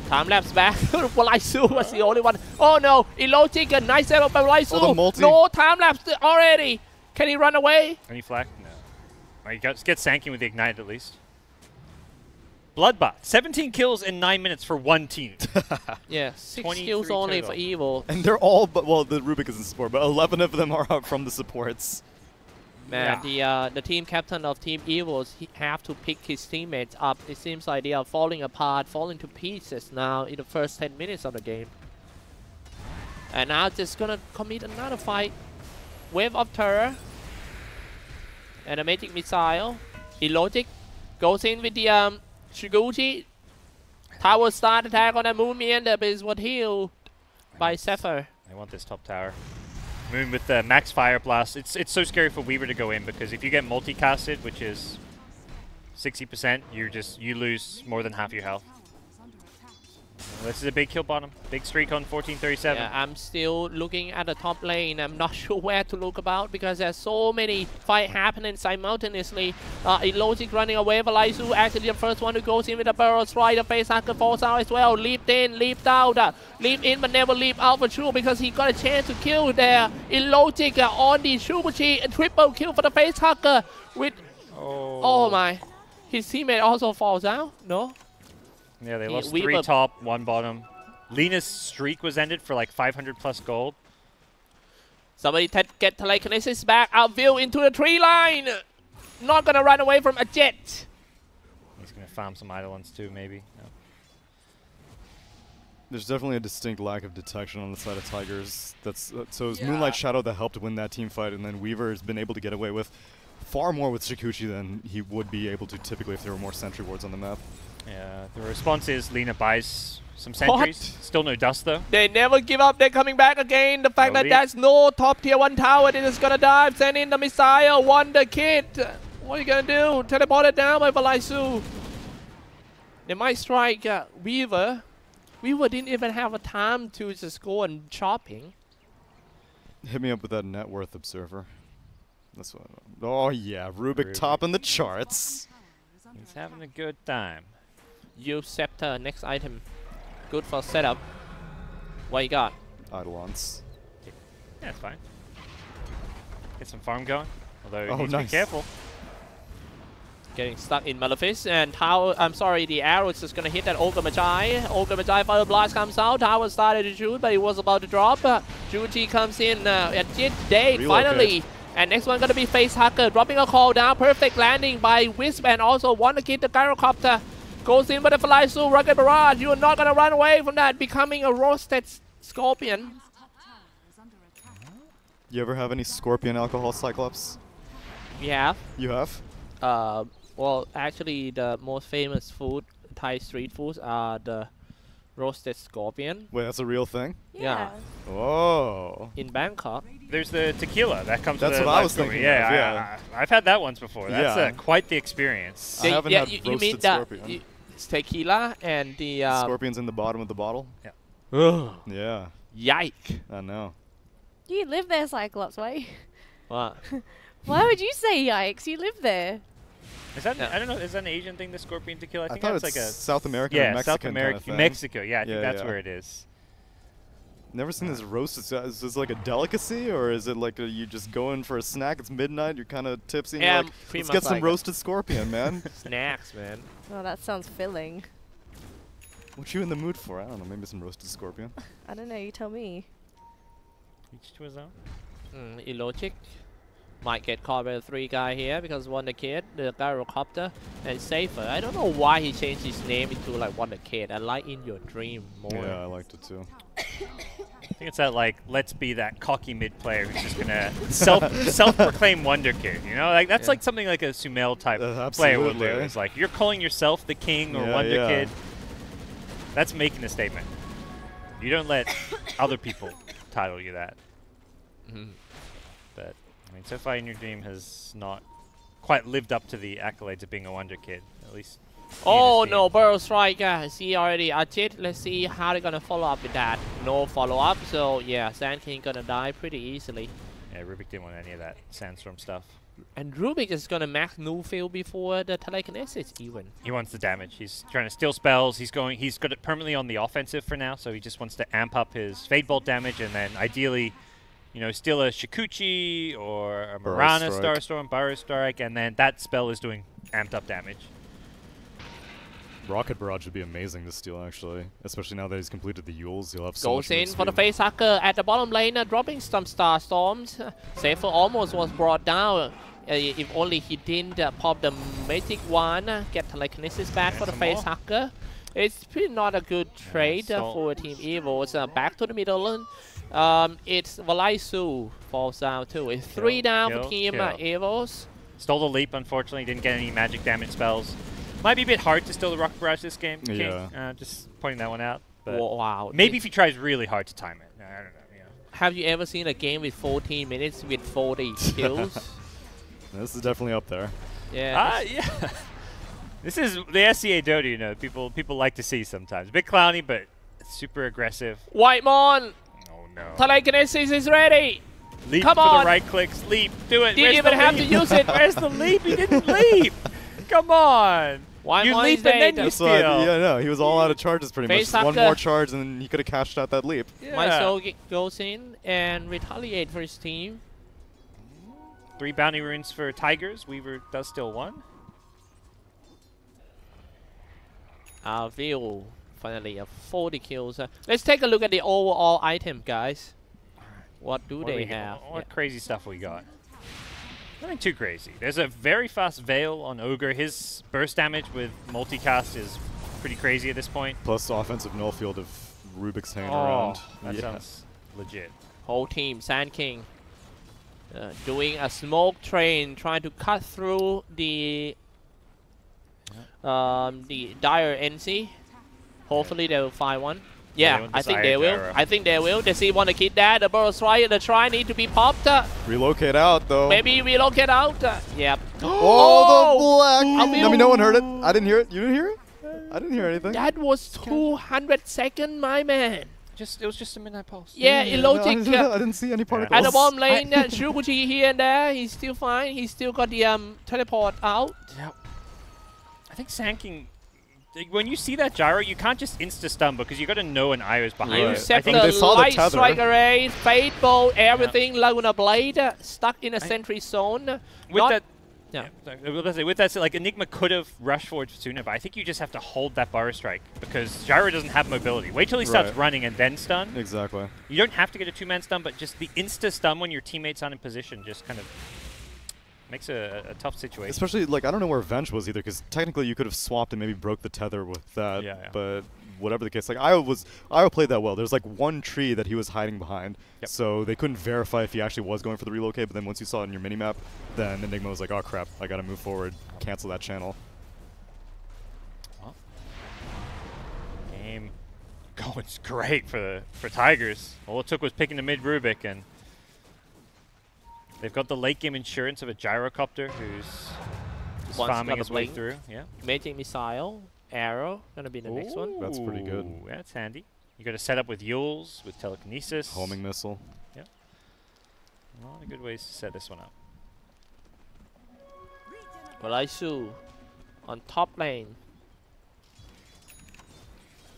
S4: Time lapse back. Walaisu was the only one. Oh no! Illogic, a nice setup by
S1: Oh, the
S4: Walaisu.
S1: multi.
S4: No time lapse already. Can he run away?
S2: Any flak? No. Well, he gets Sanking with the Ignite at least. Bloodbath. 17 kills in 9 minutes for one team.
S4: Yeah, 6 kills only
S2: total.
S4: for EVO.
S1: And they're all, but well, the Rubik is in support, but 11 of them are out from the supports.
S4: Man, the team captain of Team EVOS, he have to pick his teammates up. It seems like they are falling apart, falling to pieces now in the first 10 minutes of the game. And now just gonna commit another fight. Wave of Terror. And a Magic Missile. Illogic goes in with the Shiguchi. Tower start attack on the Moon Meander, but is what healed by Zephyr.
S2: I want this top tower. Moon with the max fire blast. It's so scary for Weaver to go in because if you get multicasted, which is 60%, you lose more than half your health. This is a big kill bottom. Big streak on 1437.
S4: Yeah, I'm still looking at the top lane. I'm not sure where to look about because there's so many fights happening simultaneously. Illogic running away for Laisu. Actually, the first one who goes in with the barrel strike. The facehugger falls out as well. Leaped in, leaped out. Leaped in but never leaped out for sure because he got a chance to kill there. Illogic on the Shubuchi. A triple kill for the facehugger with... Oh my. His teammate also falls out? No?
S2: Yeah, they lost 3 top, 1 bottom. Lena's streak was ended for like 500 plus gold.
S4: Somebody get telekinesis back. Outfield into the tree line. Not gonna run away from a jet.
S2: He's gonna farm some Eidolons too, maybe. No.
S1: There's definitely a distinct lack of detection on the side of Tigers. That's so it was Moonlight Shadow that helped win that team fight, and then Weaver has been able to get away with far more with Shikuchi than he would be able to typically if there were more sentry wards on the map.
S2: Yeah, the response is Lena buys some sentries. Still no dust though.
S4: They never give up. They're coming back again. The fact that there's no top tier 1 tower, they're just gonna dive. Send in the missile. Wonder Kid. What are you gonna do? Teleport it down by Valaisu. They might strike Weaver. Weaver didn't even have a time to just go and shopping.
S1: Hit me up with that net worth observer. That's what. Oh yeah, Rubik top in the charts.
S2: He's having a good time.
S4: Use Scepter, next item. Good for setup. What you got?
S1: Eidolons.
S2: Yeah, that's fine. Get some farm going. Although you
S1: Oh,
S2: need to be
S1: nice.
S2: careful.
S4: Getting stuck in Malefice and Tower. I'm sorry, the arrow is just gonna hit that Ogre Magi. Ogre Magi Fire Blast comes out. Tower started to shoot, but he was about to drop. Juji comes in at Jit Day finally. And next one gonna be Facehugger, dropping a call down. Perfect landing by Wisp and also Wonder Kid, the Gyrocopter. Goes in with the Flysu, Rugged Barrage. You are not gonna run away from that, becoming a roasted Scorpion.
S1: You ever have any Scorpion alcohol, Cyclops?
S4: We have.
S1: You have?
S4: Well, actually, the most famous food, Thai street foods, are the roasted scorpion.
S1: Wait, that's a real thing?
S4: Yeah.
S1: Oh.
S4: In Bangkok.
S2: There's the tequila that comes with
S1: That's
S2: the
S1: what I was
S2: story.
S1: thinking
S2: Yeah,
S1: of, yeah.
S2: I've had that once before. That's
S1: Yeah.
S2: quite the experience.
S1: I haven't had
S4: you
S1: roasted
S4: mean that
S1: scorpion.
S4: it's tequila and the
S1: Scorpion's in the bottom of the bottle?
S4: Ugh.
S1: Yeah,
S4: Yike.
S1: I know.
S3: You live there, Cyclops. Why?
S4: What?
S3: Why would you say yikes? You live there.
S2: Is that
S4: Yeah.
S2: I don't know? Is that an Asian thing? The scorpion tequila? I think
S1: thought
S2: that's
S1: it's
S2: like a
S1: South American or
S2: yeah,
S1: Mexican
S2: South America,
S1: kind of thing.
S2: Mexico. Yeah, I think
S1: Yeah,
S2: that's
S1: yeah.
S2: where it is.
S1: Never seen this roasted. Is this like a delicacy, or is it like you just go in for a snack? It's midnight. You're kind of tipsy. And
S4: Yeah,
S1: you're like,
S4: pretty
S1: let's
S4: much
S1: get some
S4: like
S1: roasted scorpion, man.
S4: Snacks, man.
S3: Oh, that sounds filling.
S1: What you in the mood for? I don't know. Maybe some roasted scorpion.
S3: I don't know. You tell me.
S2: Each to his own.
S4: Illogic. Might get caught by the 3 guy here because Wonder Kid, the Gyrocopter, and Safer. I don't know why he changed his name into like Wonder Kid. I like In Your Dream more.
S1: Yeah, I liked it too.
S2: I think it's that like let's be that cocky mid player who's just gonna self-proclaim Wonder Kid. You know, like that's like something like a Sumail type player would do.
S1: absolutely.
S2: It's like you're calling yourself the king or
S1: Yeah,
S2: Wonder
S1: yeah.
S2: Kid. That's making a statement. You don't let other people title you that. But I mean, so far In Your Dream has not quite lived up to the accolades of being a Wonder Kid. At least.
S4: Oh no, Burrow Strike. See already Ajit. Let's see how they're gonna follow up with that. No follow up, so yeah, Sand King gonna die pretty easily.
S2: Yeah, Rubik didn't want any of that Sandstorm stuff.
S4: And Rubik is gonna max Newfield before the telekinesis even.
S2: He wants the damage. He's trying to steal spells. He's got it permanently on the offensive for now, so he just wants to amp up his Fade Bolt damage and then ideally, you know, steal a Shikuchi or a Mirana Starstorm, Burrow Strike, and then that spell is doing amped up damage.
S1: Rocket Barrage would be amazing to steal, actually. Especially now that he's completed the Yules, he'll have so
S4: Goes
S1: much
S4: in for the facehugger at the bottom lane, dropping some Starstorms. Safer almost was brought down. If only he didn't pop the Magic Wand, get telekinesis back for the facehugger. It's pretty not a good trade for Team EVOS. Back to the middle. It's Valaisu falls down too. It's 3 down for Team EVOS.
S2: Stole the leap, unfortunately. Didn't get any magic damage spells. Might be a bit hard to steal the Rocket Barrage this game, King.
S1: Yeah.
S2: Just pointing that one out. But
S4: wow.
S2: Maybe if he tries really hard to time it. I don't know. Yeah.
S4: Have you ever seen a game with 14 minutes with 40 kills?
S1: This is definitely up there.
S4: Yeah.
S2: Yeah. This is the SCA Dota, you know, people like to see sometimes. A bit clowny, but super aggressive.
S4: Whitemon!
S2: Oh no.
S4: Telekinesis is ready!
S2: Leap
S4: Come
S2: for
S4: on!
S2: the right clicks, leap, do it.
S4: Didn't even have to use it.
S2: Where's the leap? He didn't leap! Come on! You leap and then you steal.
S1: Yeah, no, he was all out of charges pretty much.
S4: Facehugger.
S1: One more charge and then he could have cashed out that leap.
S2: Yeah.
S4: Myso goes in and retaliate for his team.
S2: 3 bounty runes for Tigers. Weaver does still 1.
S4: View finally 40 kills. Let's take a look at the overall item, guys. What do they have?
S2: What crazy stuff we got? Nothing too crazy. There's a very fast Veil on Ogre. His burst damage with multicast is pretty crazy at this point.
S1: Plus offensive null field of Rubik's hanging
S2: Oh,
S1: around.
S2: that sounds legit.
S4: Whole team, Sand King, doing a smoke train, trying to cut through the dire NC. Hopefully they will find one. Yeah, I think they will. I think they will. They see one kid there. The Burrow Strike, the try need to be popped.
S1: Relocate out though.
S4: Maybe relocate out. Yep.
S1: Oh, the black! I mean, no one heard it. I didn't hear it. You didn't hear it? I didn't hear anything.
S4: That was 200 seconds, my man.
S2: It was just a midnight pulse.
S4: Yeah, illogic.
S1: No, I didn't see any particles.
S4: At the bottom lane, Shuguchi here and there. He's still fine. He's still got the teleport out.
S2: Yep. I think Sand King, when you see that gyro, you can't just insta-stun because you got to know an IO is behind
S4: You
S2: it.
S4: set
S2: I think
S4: the
S1: they saw the
S4: light
S1: tether.
S4: strike array, Fate Bolt, everything, Laguna Blade, stuck in a sentry zone.
S2: with that,
S4: Yeah.
S2: with that, like Enigma could have rushed forward sooner, but I think you just have to hold that Burrow Strike because gyro doesn't have mobility. Wait till he starts running and then stun.
S1: Exactly.
S2: You don't have to get a 2-man stun, but just the insta-stun when your teammates aren't in position just kind of makes a tough situation.
S1: Especially, like, I don't know where Venge was either, because technically you could have swapped and maybe broke the tether with that.
S2: Yeah.
S1: But whatever the case, like, Io played that well. There's like one tree that he was hiding behind, so they couldn't verify if he actually was going for the relocate. But then once you saw it in your minimap, then Enigma was like, oh crap, I gotta move forward, cancel that channel.
S2: Well, game going great for Tigers. All it took was picking the mid Rubik, and they've got the late game insurance of a gyrocopter who's farming his way through. Yeah.
S4: Magic Missile, Arrow, gonna be the next one.
S1: That's pretty good.
S2: Ooh, that's handy. You got to set up with Yules, with telekinesis.
S1: Homing missile.
S2: Yeah. A lot of good ways to set this one up.
S4: Valaisu on top lane.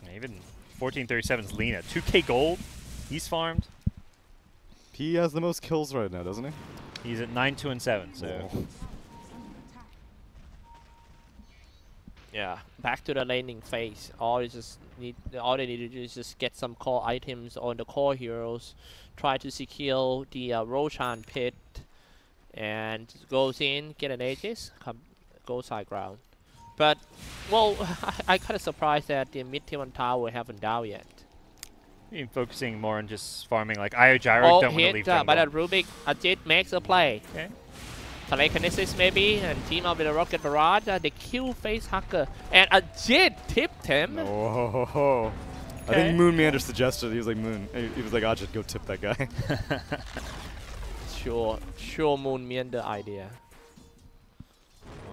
S2: Yeah, even 1437's Lena. 2k gold. He's farmed.
S1: He has the most kills right now, doesn't he?
S2: He's at 9, 2, and 7. So.
S1: Whoa.
S4: Yeah, back to the laning phase. All they need to do is just get some core items on the core heroes, try to secure the Roshan pit, and goes in, get an Aegis, go side ground. But, well, I kind of surprised that the mid-tier tower haven't down yet.
S2: Been focusing more on just farming like Io Gyro. Don't want to leave them
S4: by the
S2: alone.
S4: Rubik. Ajit makes a play.
S2: Okay.
S4: Telekinesis maybe, and team up with a Rocket Barrage. They kill Facehugger, and Ajit tipped him.
S1: Oh, I think Moon Meander suggested, he was like, he was like, Ajit, go tip that guy.
S4: Sure Moon Meander idea.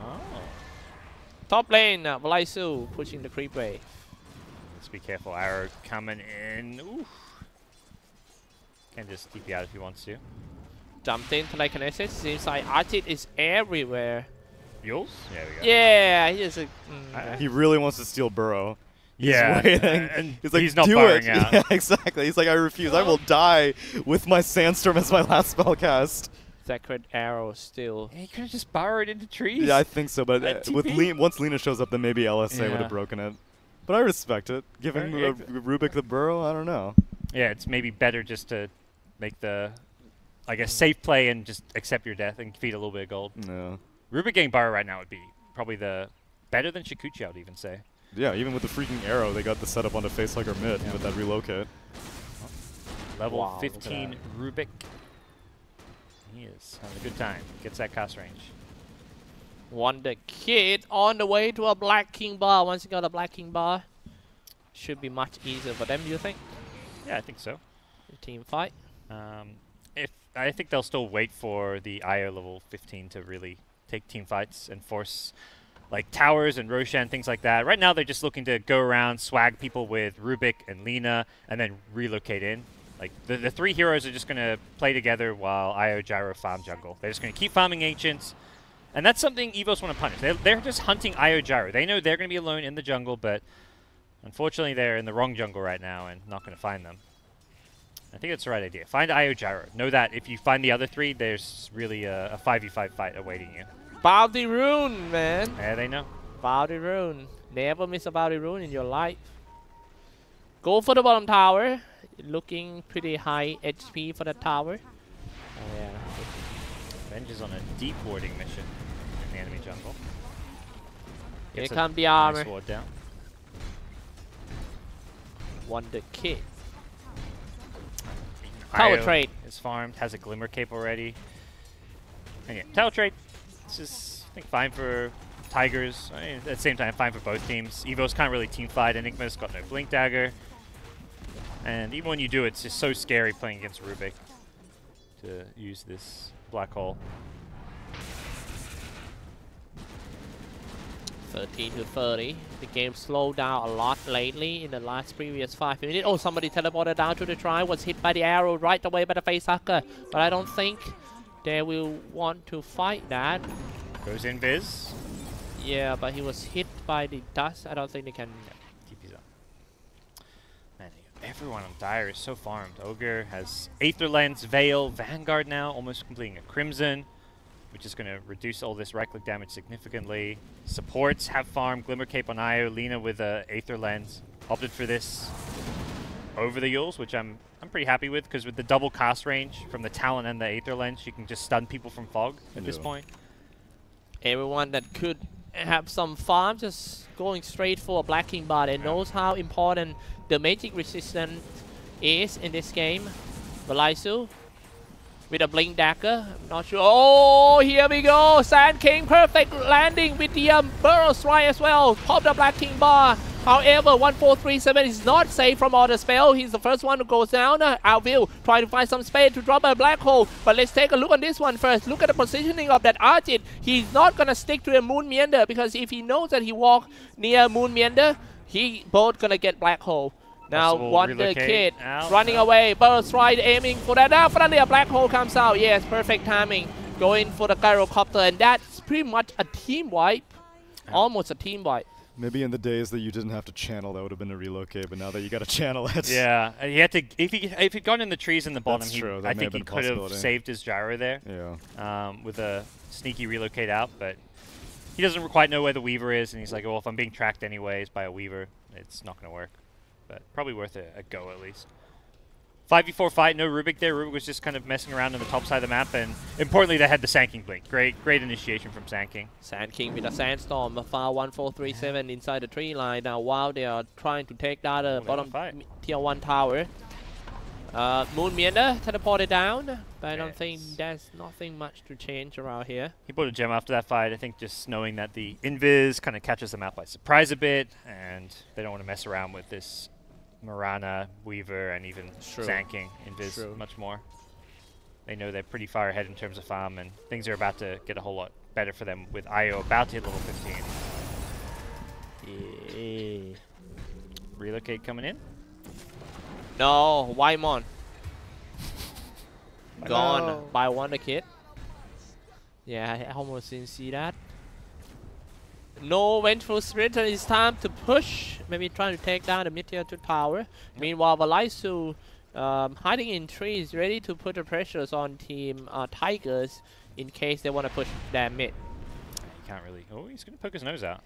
S2: Oh.
S4: Top lane, Valaisu pushing the creep wave.
S2: Let's be careful. Arrow coming in. Oof. Can just TP out if he wants to.
S4: Jumped in telekinesis. Seems like Ajit is everywhere.
S2: Yules? Yeah, we go.
S4: Yeah, he is a.
S1: He really wants to steal Burrow.
S2: Yeah,
S1: waiting.
S2: and
S1: He's like,
S2: he's not
S1: do
S2: firing
S1: it.
S2: out.
S1: Yeah, exactly. He's like, I refuse. I will die with my Sandstorm as my last spell cast.
S4: Sacred Arrow still.
S2: Yeah, he could have just burrowed into trees.
S1: Yeah, I think so. But with
S2: TP?
S1: once Lena shows up, then maybe LSA would
S2: Yeah.
S1: have broken it. But I respect it. Giving Rubik the burrow, I don't know.
S2: Yeah, it's maybe better just to make the, I guess, safe play and just accept your death and feed a little bit of gold.
S1: Yeah.
S2: Rubik getting burrow right now would be probably the better than Shukuchi, I would even say.
S1: Yeah, even with the freaking arrow, they got the setup onto facehugger mid with that relocate.
S2: Level
S4: Wow,
S2: 15 Rubik. He is having a good time. Gets that cast range.
S4: Wonder Kid on the way to a Black King bar. Once you got a Black King bar, should be much easier for them, you think?
S2: Yeah, I think so.
S4: The team fight.
S2: If I think they'll still wait for the IO level 15 to really take team fights and force like towers and Roshan, things like that. Right now they're just looking to go around, swag people with Rubik and Lena, and then relocate in. Like the three heroes are just going to play together while IO Gyro farm jungle. They're just going to keep farming Ancients. And that's something EVOS want to punish. They're just hunting IO Gyro. They know they're going to be alone in the jungle, but unfortunately they're in the wrong jungle right now and not going to find them. I think that's the right idea. Find IO Gyro. Know that if you find the other three, there's really a 5v5 fight awaiting you.
S4: Bounty Rune, man.
S2: Yeah, they know.
S4: Bounty Rune. Never miss a Bounty Rune in your life. Go for the bottom tower. Looking pretty high HP for the tower. Oh, yeah.
S2: Venge is on a deep warding mission in the enemy jungle.
S4: Here
S2: Gets a
S4: comes the armor.
S2: nice ward down.
S4: Wonder Kid.
S2: IO
S4: Tower trade.
S2: is farmed, has a Glimmer Cape already. And yeah, tower trade. This is, I think, fine for Tigers. I mean, at the same time, fine for both teams. EVOS can't really team fight. Enigma's got no Blink Dagger. And even when you do, it's just so scary playing against Rubik to use this black hole.
S4: 13 to 30. The game slowed down a lot lately in the last previous 5 minutes. Oh, somebody teleported down to the try. Was hit by the arrow right away by the facehugger. But I don't think they will want to fight that.
S2: Goes in Viz.
S4: Yeah, but he was hit by the dust. I don't think they can.
S2: TP's up. Man, everyone on Dire is so farmed. Ogre has Aether Lens, Veil, Vanguard now, almost completing a Crimson, which is going to reduce all this right-click damage significantly. Supports have farmed Glimmer Cape on IO. Lena with Aether Lens. Opted for this over the Yules, which I'm pretty happy with, because with the double cast range from the Talon and the Aether Lens, you can just stun people from Fog at this point.
S4: Everyone that could have some farm just going straight for a Black King bar and knows how important the magic resistance is in this game. Belaisu with a Blink Dagger. I'm not sure. Oh, here we go. Sand King perfect landing with the Burrow Strike as well. Pop the Black King bar. However, 1437 is not safe from all the spell. He's the first one who goes down. Alvil trying to find some space to drop a black hole. But let's take a look on this one first. Look at the positioning of that Archit. He's not going to stick to a Moon Meander, because if he knows that he walk near Moon Meander, he both going to get black hole. Now,
S2: Possible
S4: Wonder
S2: relocate
S4: Kid
S2: out.
S4: running away. Burst right, aiming for that. Now, finally, a black hole comes out. Yes, perfect timing. Going for the Gyrocopter, and that's pretty much a team wipe. Almost a team wipe.
S1: Maybe in the days that you didn't have to channel, that would have been a relocate, but now that you got to channel it.
S2: Yeah, and he had to. If he'd gone in the trees in the bottom,
S1: That's true. That
S2: I
S1: may
S2: think
S1: have
S2: he
S1: been a
S2: could have
S1: possibility.
S2: saved his gyro there.
S1: Yeah.
S2: With a sneaky relocate out, but he doesn't quite know where the Weaver is, and he's like, well, if I'm being tracked anyways by a Weaver, it's not going to work. But probably worth a go at least. 5v4 fight, no Rubik there. Rubik was just kind of messing around on the top side of the map, and importantly, they had the Sand King blink. Great initiation from Sand King.
S4: Sand King with a Sandstorm, a far 1437 inside the tree line. Now, while they are trying to take that bottom tier 1 tower, Moon Meander teleported down, but I don't think there's nothing much to change around here.
S2: He bought a gem after that fight. I think just knowing that the Invis kind of catches them out by surprise a bit, and they don't want to mess around with this Mirana, Weaver, and even Sand King Invis much more. They know they're pretty far ahead in terms of farm, and things are about to get a whole lot better for them with IO about to hit level 15.
S4: Yeah.
S2: Relocate coming in.
S4: No, Waimon. Gone by Wonder Kid. Yeah, I almost didn't see that. No vengeful spirit, and it's time to push. Maybe trying to take down the mid tier 2 tower. Meanwhile, Valaisu hiding in trees, ready to put the pressures on team Tigers in case they want to push their mid.
S2: He can't really. Oh, he's going to poke his nose out.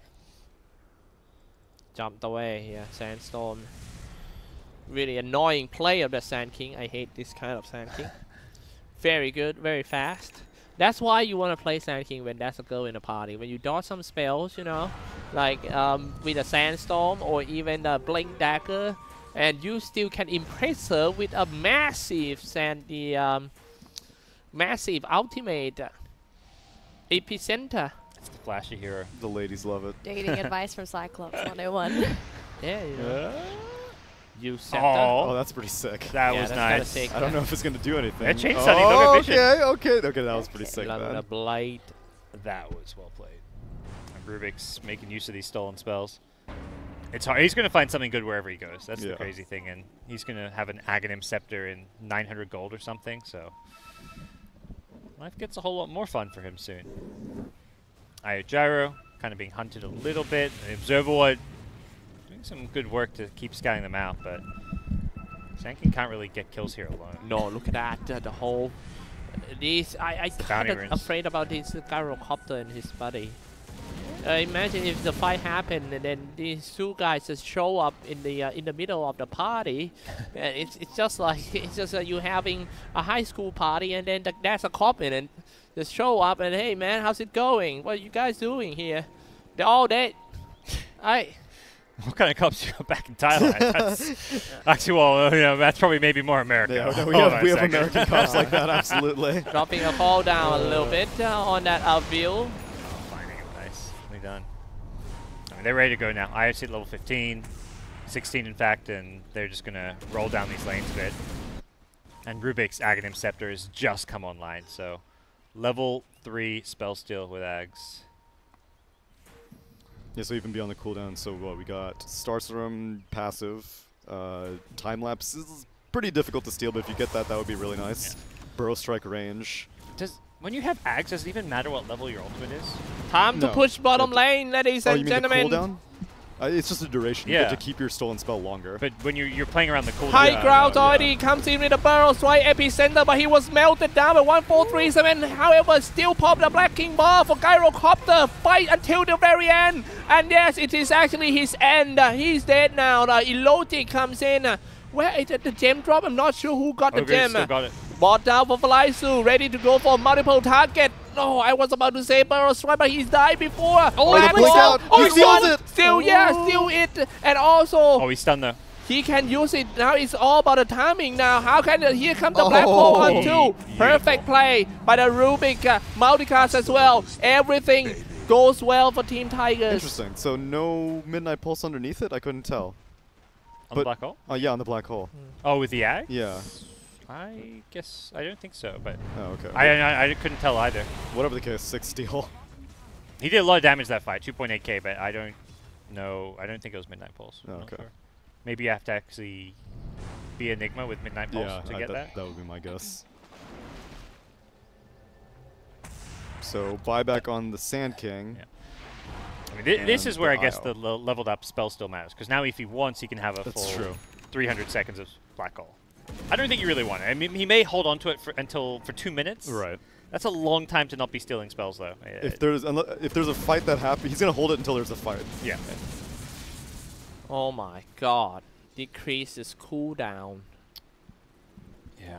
S4: Jumped away here, Sandstorm. Really annoying play of the Sand King. I hate this kind of Sand King. Very good, very fast. That's why you want to play Sand King when there's a girl in the party. When you dodge some spells, you know, like with a Sandstorm or even the Blink Dagger, and you still can impress her with a massive massive ultimate epicenter.
S2: It's the flashy hero.
S1: The ladies love it.
S3: Dating advice from Xyclopzz 101.
S4: Yeah, you know. You set
S1: Oh, that's pretty sick.
S2: That
S4: Yeah,
S2: was
S4: that's
S2: nice.
S4: sick.
S1: I don't know if it's going to do anything.
S2: That changed something. Look at vision.
S1: Okay, that was pretty sick, man.
S4: A blade.
S2: That was well played. And Rubik's making use of these stolen spells. It's hard. He's going to find something good wherever he goes. That's the crazy thing. And he's going to have an Aghanim Scepter in 900 gold or something. So life gets a whole lot more fun for him soon. Gyro kind of being hunted a little bit. And Observer doing some good work to keep scouting them out, but Sankin can't really get kills here alone.
S4: No, look at that. The whole... I kind of afraid about this Gyrocopter and his buddy. Imagine if the fight happened and then these two guys just show up in the middle of the party. It's just like you having a high school party and then there's a cop in it. Just show up and hey man, how's it going? What are you guys doing here? They're all dead.
S2: What kind of cops you got back in Thailand? That's actually, well, you know, that's probably maybe more American.
S1: Yeah, no, we have American cops like that, absolutely.
S4: Dropping a fall down a little bit on that view.
S2: Finding him, nicely done. I mean, they're ready to go now. IOC at level 15, 16 in fact, and they're just going to roll down these lanes a bit. And Rubik's Aghanim Scepter has just come online, so level 3 spell steal with Ags.
S1: Yeah, so even beyond the cooldown, so what we got Star Serum passive, time lapse is pretty difficult to steal, but if you get that, that would be really nice. Yeah. Burrow Strike range.
S2: When you have Ags, does it even matter what level your ultimate is?
S4: Time to push bottom lane, ladies and gentlemen.
S1: The cooldown? It's just a duration. You get to keep your stolen spell longer.
S2: But when you're playing around the cooldown.
S4: High ground already comes in with a Burrow Strike epicenter, but he was melted down by 1437. However, still popped the Black King bar for Gyrocopter. Fight until the very end. And yes, it is actually his end. He's dead now. Elotic comes in. Where is it? The gem drop? I'm not sure who got the gem.
S2: Still got it.
S4: Bought down for Valaisu, ready to go for multiple target. No, I was about to say Burrow Strike, but he's died before.
S1: Oh, the blink out. He steals it.
S4: Still, still it. And also...
S2: Oh, he's stunned though.
S4: He can use it. Now it's all about the timing now. How can here come the Black Hole on two. Perfect play by the Rubik multicast as well. Everything goes well for Team Tigers.
S1: Interesting. So no Midnight Pulse underneath it? I couldn't tell.
S2: On the Black Hole?
S1: Oh, yeah, on the Black Hole.
S2: Oh, with the Ag?
S1: Yeah.
S2: I guess I don't think so, but
S1: okay.
S2: I couldn't tell either.
S1: Whatever the case, 6 steal.
S2: He did a lot of damage that fight, 2.8k, but I don't know. I don't think it was Midnight Pulse.
S1: Oh, okay.
S2: Sure. Maybe you have to actually be Enigma with Midnight Pulse to get that.
S1: That would be my guess. So buyback on the Sand King.
S2: Yeah. I mean, this is where I guess the leveled up spell still matters, because now if he wants, he can have a full 300 seconds of Black Hole. I don't think you really want it. I mean, he may hold on to it for 2 minutes.
S1: Right.
S2: That's a long time to not be stealing spells, though.
S1: If there's a fight that happens, he's gonna hold it until there's a fight.
S2: Yeah.
S4: Oh my God! Decreases cooldown.
S2: Yeah.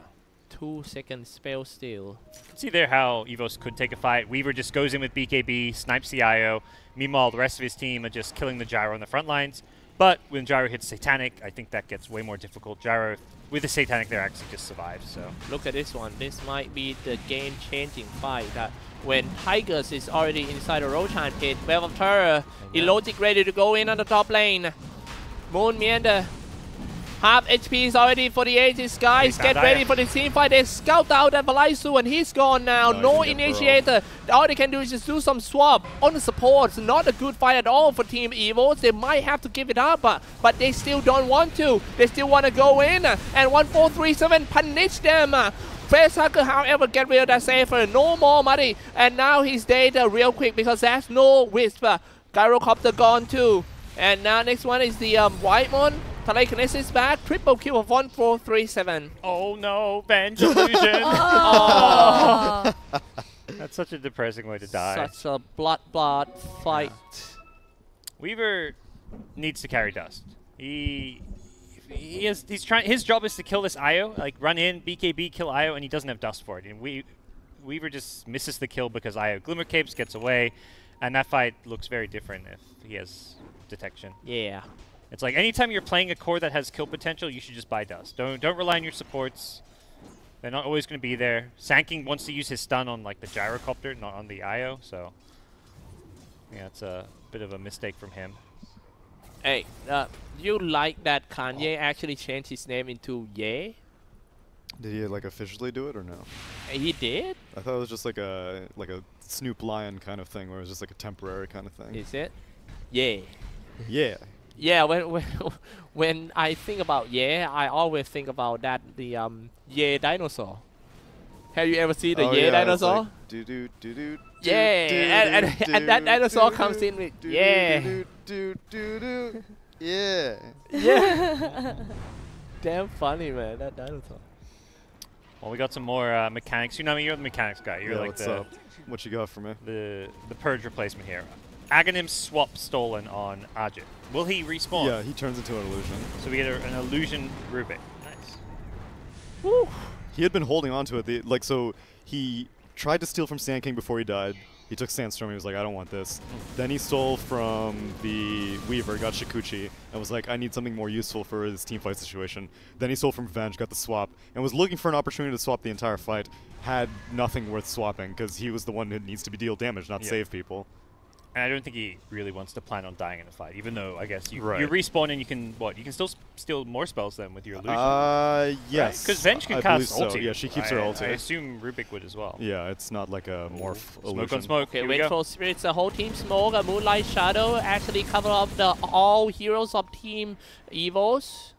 S4: 2 seconds spell steal.
S2: You can see there how EVOS could take a fight. Weaver just goes in with BKB, snipes the IO. Meanwhile, the rest of his team are just killing the Gyro on the front lines. But when Gyro hits Satanic, I think that gets way more difficult. Gyro, with the Satanic there, actually just survives. So
S4: look at this one. This might be the game-changing fight. When Tigers is already inside the Roshan pit, Wave of Terror, Elotic ready to go in on the top lane. Moon Meander. Half HP is already for the ages, guys. Get ready for the team fight. They scout out at Valaisu and he's gone now. No initiator. All they can do is just do some swap on the supports. Not a good fight at all for Team EVOS. They might have to give it up, but they still don't want to. They still want to go in. And 1437 punish them. Facehugger, however, get rid of that safer. No more money. And now he's dead real quick because there's no Whisper. Gyrocopter gone too. And now next one is the white one. Telekinesis is back. Triple kill of 1437.
S2: Oh no, Venge illusion.
S3: Oh.
S2: That's such a depressing way to die.
S4: Such a blood fight.
S2: Weaver needs to carry dust. He's trying. His job is to kill this IO, like run in, BKB, kill IO, and he doesn't have dust for it. And Weaver just misses the kill because IO Glimmer Capes gets away, and that fight looks very different if he has detection.
S4: Yeah.
S2: It's like anytime you're playing a core that has kill potential, you should just buy dust. Don't rely on your supports. They're not always going to be there. Sanking wants to use his stun on like the gyrocopter, not on the IO. So yeah, it's a bit of a mistake from him.
S4: Hey, you like that Kanye actually changed his name into Ye?
S1: Did he like officially do it or no?
S4: He did?
S1: I thought it was just like a Snoop Lion kind of thing, where it was just like a temporary kind of thing.
S4: Is it? Yeah.
S1: Yeah.
S4: Yeah, when I think about yeah, I always think about that the yeah dinosaur. Have you ever seen the yeah dinosaur?
S1: Like, do do do do.
S4: Yeah, and that dinosaur comes in with yeah.
S1: Yeah.
S4: Yeah. Damn funny, man, that dinosaur.
S2: Well, we got some more mechanics. Tsunami, you're the mechanics guy. You're like
S1: what's up? What you got for me?
S2: The purge replacement here. Aghanim swap stolen on Ajit. Will he respawn?
S1: Yeah, he turns into an illusion.
S2: So we get an illusion Rubik. Nice.
S4: Woo.
S1: He had been holding on to it. So he tried to steal from Sand King before he died. He took Sandstorm. He was like, I don't want this. Then he stole from the Weaver, got Shikuchi, and was like, I need something more useful for this teamfight situation. Then he stole from Venge, got the swap, and was looking for an opportunity to swap the entire fight. Had nothing worth swapping because he was the one who needs to be deal damage, not save people.
S2: And I don't think he really wants to plan on dying in a fight, even though I guess you
S1: Right.
S2: respawn and you can you can still steal more spells then with your illusion.
S1: Yes.
S2: Because Venge can
S1: I
S2: cast
S1: believe so.
S2: ulti.
S1: Yeah, she keeps her ulti.
S2: I assume Rubik would as well.
S1: Yeah, it's not like a morph
S2: Smoke
S1: illusion.
S2: on smoke.
S4: Okay,
S2: Here we
S4: wait
S2: go.
S4: for spirits. The whole team smoke. A Moonlight Shadow actually cover up the all heroes of Team EVOS.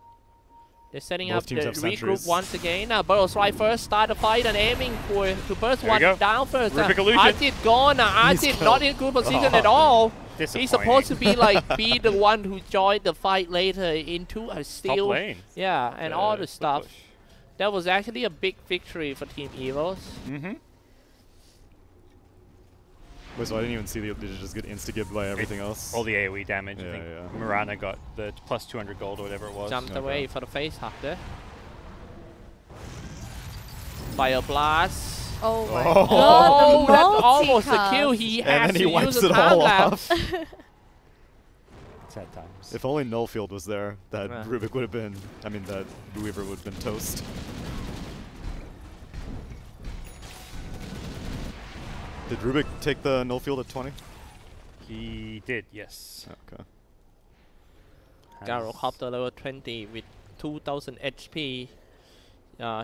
S4: They're setting
S1: Both
S4: up the
S1: teams have
S4: regroup
S1: sentries.
S4: once again. Burrows right first, start the fight and aiming to burst
S2: There we
S4: one
S2: go.
S4: down first.
S2: Rubik illusion.
S4: Ajit gone. Ajit not in good position at all. He's supposed to be be the one who joined the fight later into a
S2: Top
S4: steal.
S2: lane.
S4: Yeah, and all the
S2: Quick
S4: stuff.
S2: push.
S4: That was actually a big victory for Team EVOS.
S2: Mm-hmm.
S1: Wait, so I didn't even see did it just get insta-gibbed by everything else?
S2: All the AoE damage. I
S1: Yeah,
S2: think
S1: yeah.
S2: Mirana got the plus 200 gold or whatever it was.
S4: Jumped
S1: Okay.
S4: away for the face hug there. Fire blast.
S3: Oh my
S1: Oh.
S4: Oh,
S3: god, the
S4: that's almost a kill.
S3: multicast.
S4: He
S1: And
S4: has
S1: then he
S4: to
S1: wipes
S4: use a
S1: it
S4: time
S1: all
S4: lapse.
S1: off.
S2: Sad times.
S1: If only Nullfield was there, that
S4: Yeah.
S1: Rubik would have been, that Weaver would have been toast. Did Rubik take the Nullfield at 20?
S2: He did, yes.
S1: Okay.
S4: Gyrocopter level 20 with 2000 HP.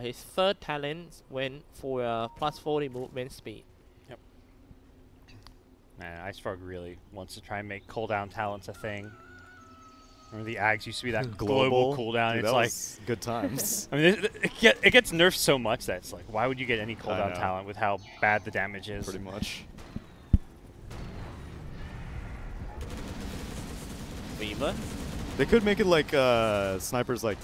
S4: His third talent went for plus 40 movement speed.
S2: Man, Ice Frog really wants to try and make cooldown talents a thing. Remember the Ags used to be that global cooldown?
S1: Dude,
S2: It's
S1: that
S2: like,
S1: was good times.
S2: I mean, it gets nerfed so much that it's like, why would you get any cooldown
S1: know.
S2: talent with how bad the damage is?
S1: Pretty much.
S4: Weaver.
S1: They could make it like snipers like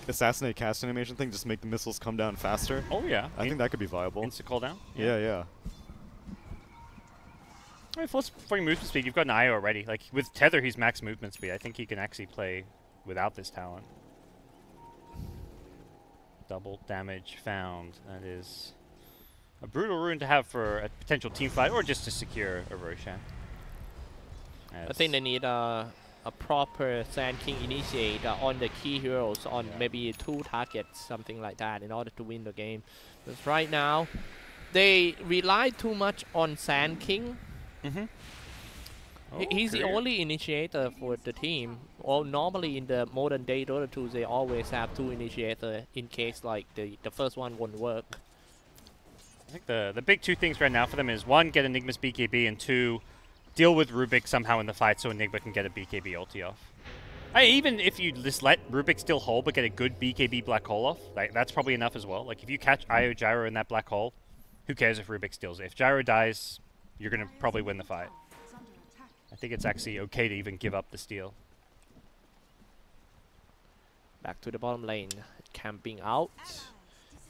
S1: assassinate cast animation thing, just make the missiles come down faster.
S2: Oh yeah,
S1: I think that could be viable.
S2: Insta cooldown.
S1: Yeah.
S2: I mean, for movement speed, you've got an IO already. Like with Tether, he's max movement speed. I think he can actually play without this talent. Double damage found. That is a brutal rune to have for a potential team fight, or just to secure a Roshan.
S4: I think they need a proper Sand King initiate on the key heroes on maybe 2 targets, something like that, in order to win the game. Because right now, they rely too much on Sand King. He's the only initiator for the team. Or normally in the modern day Dota 2, they always have 2 initiators in case like the first one won't work.
S2: I think the big 2 things right now for them is 1, get Enigma's BKB, and 2, deal with Rubik somehow in the fight so Enigma can get a BKB ulti off. Even if you just let Rubik still hold but get a good BKB black hole off, that's probably enough as well. Like if you catch IO Gyro in that black hole, who cares if Rubik steals it? If Gyro dies, you're going to probably win the fight. I think it's actually okay to even give up the steal.
S4: Back to the bottom lane. Camping out.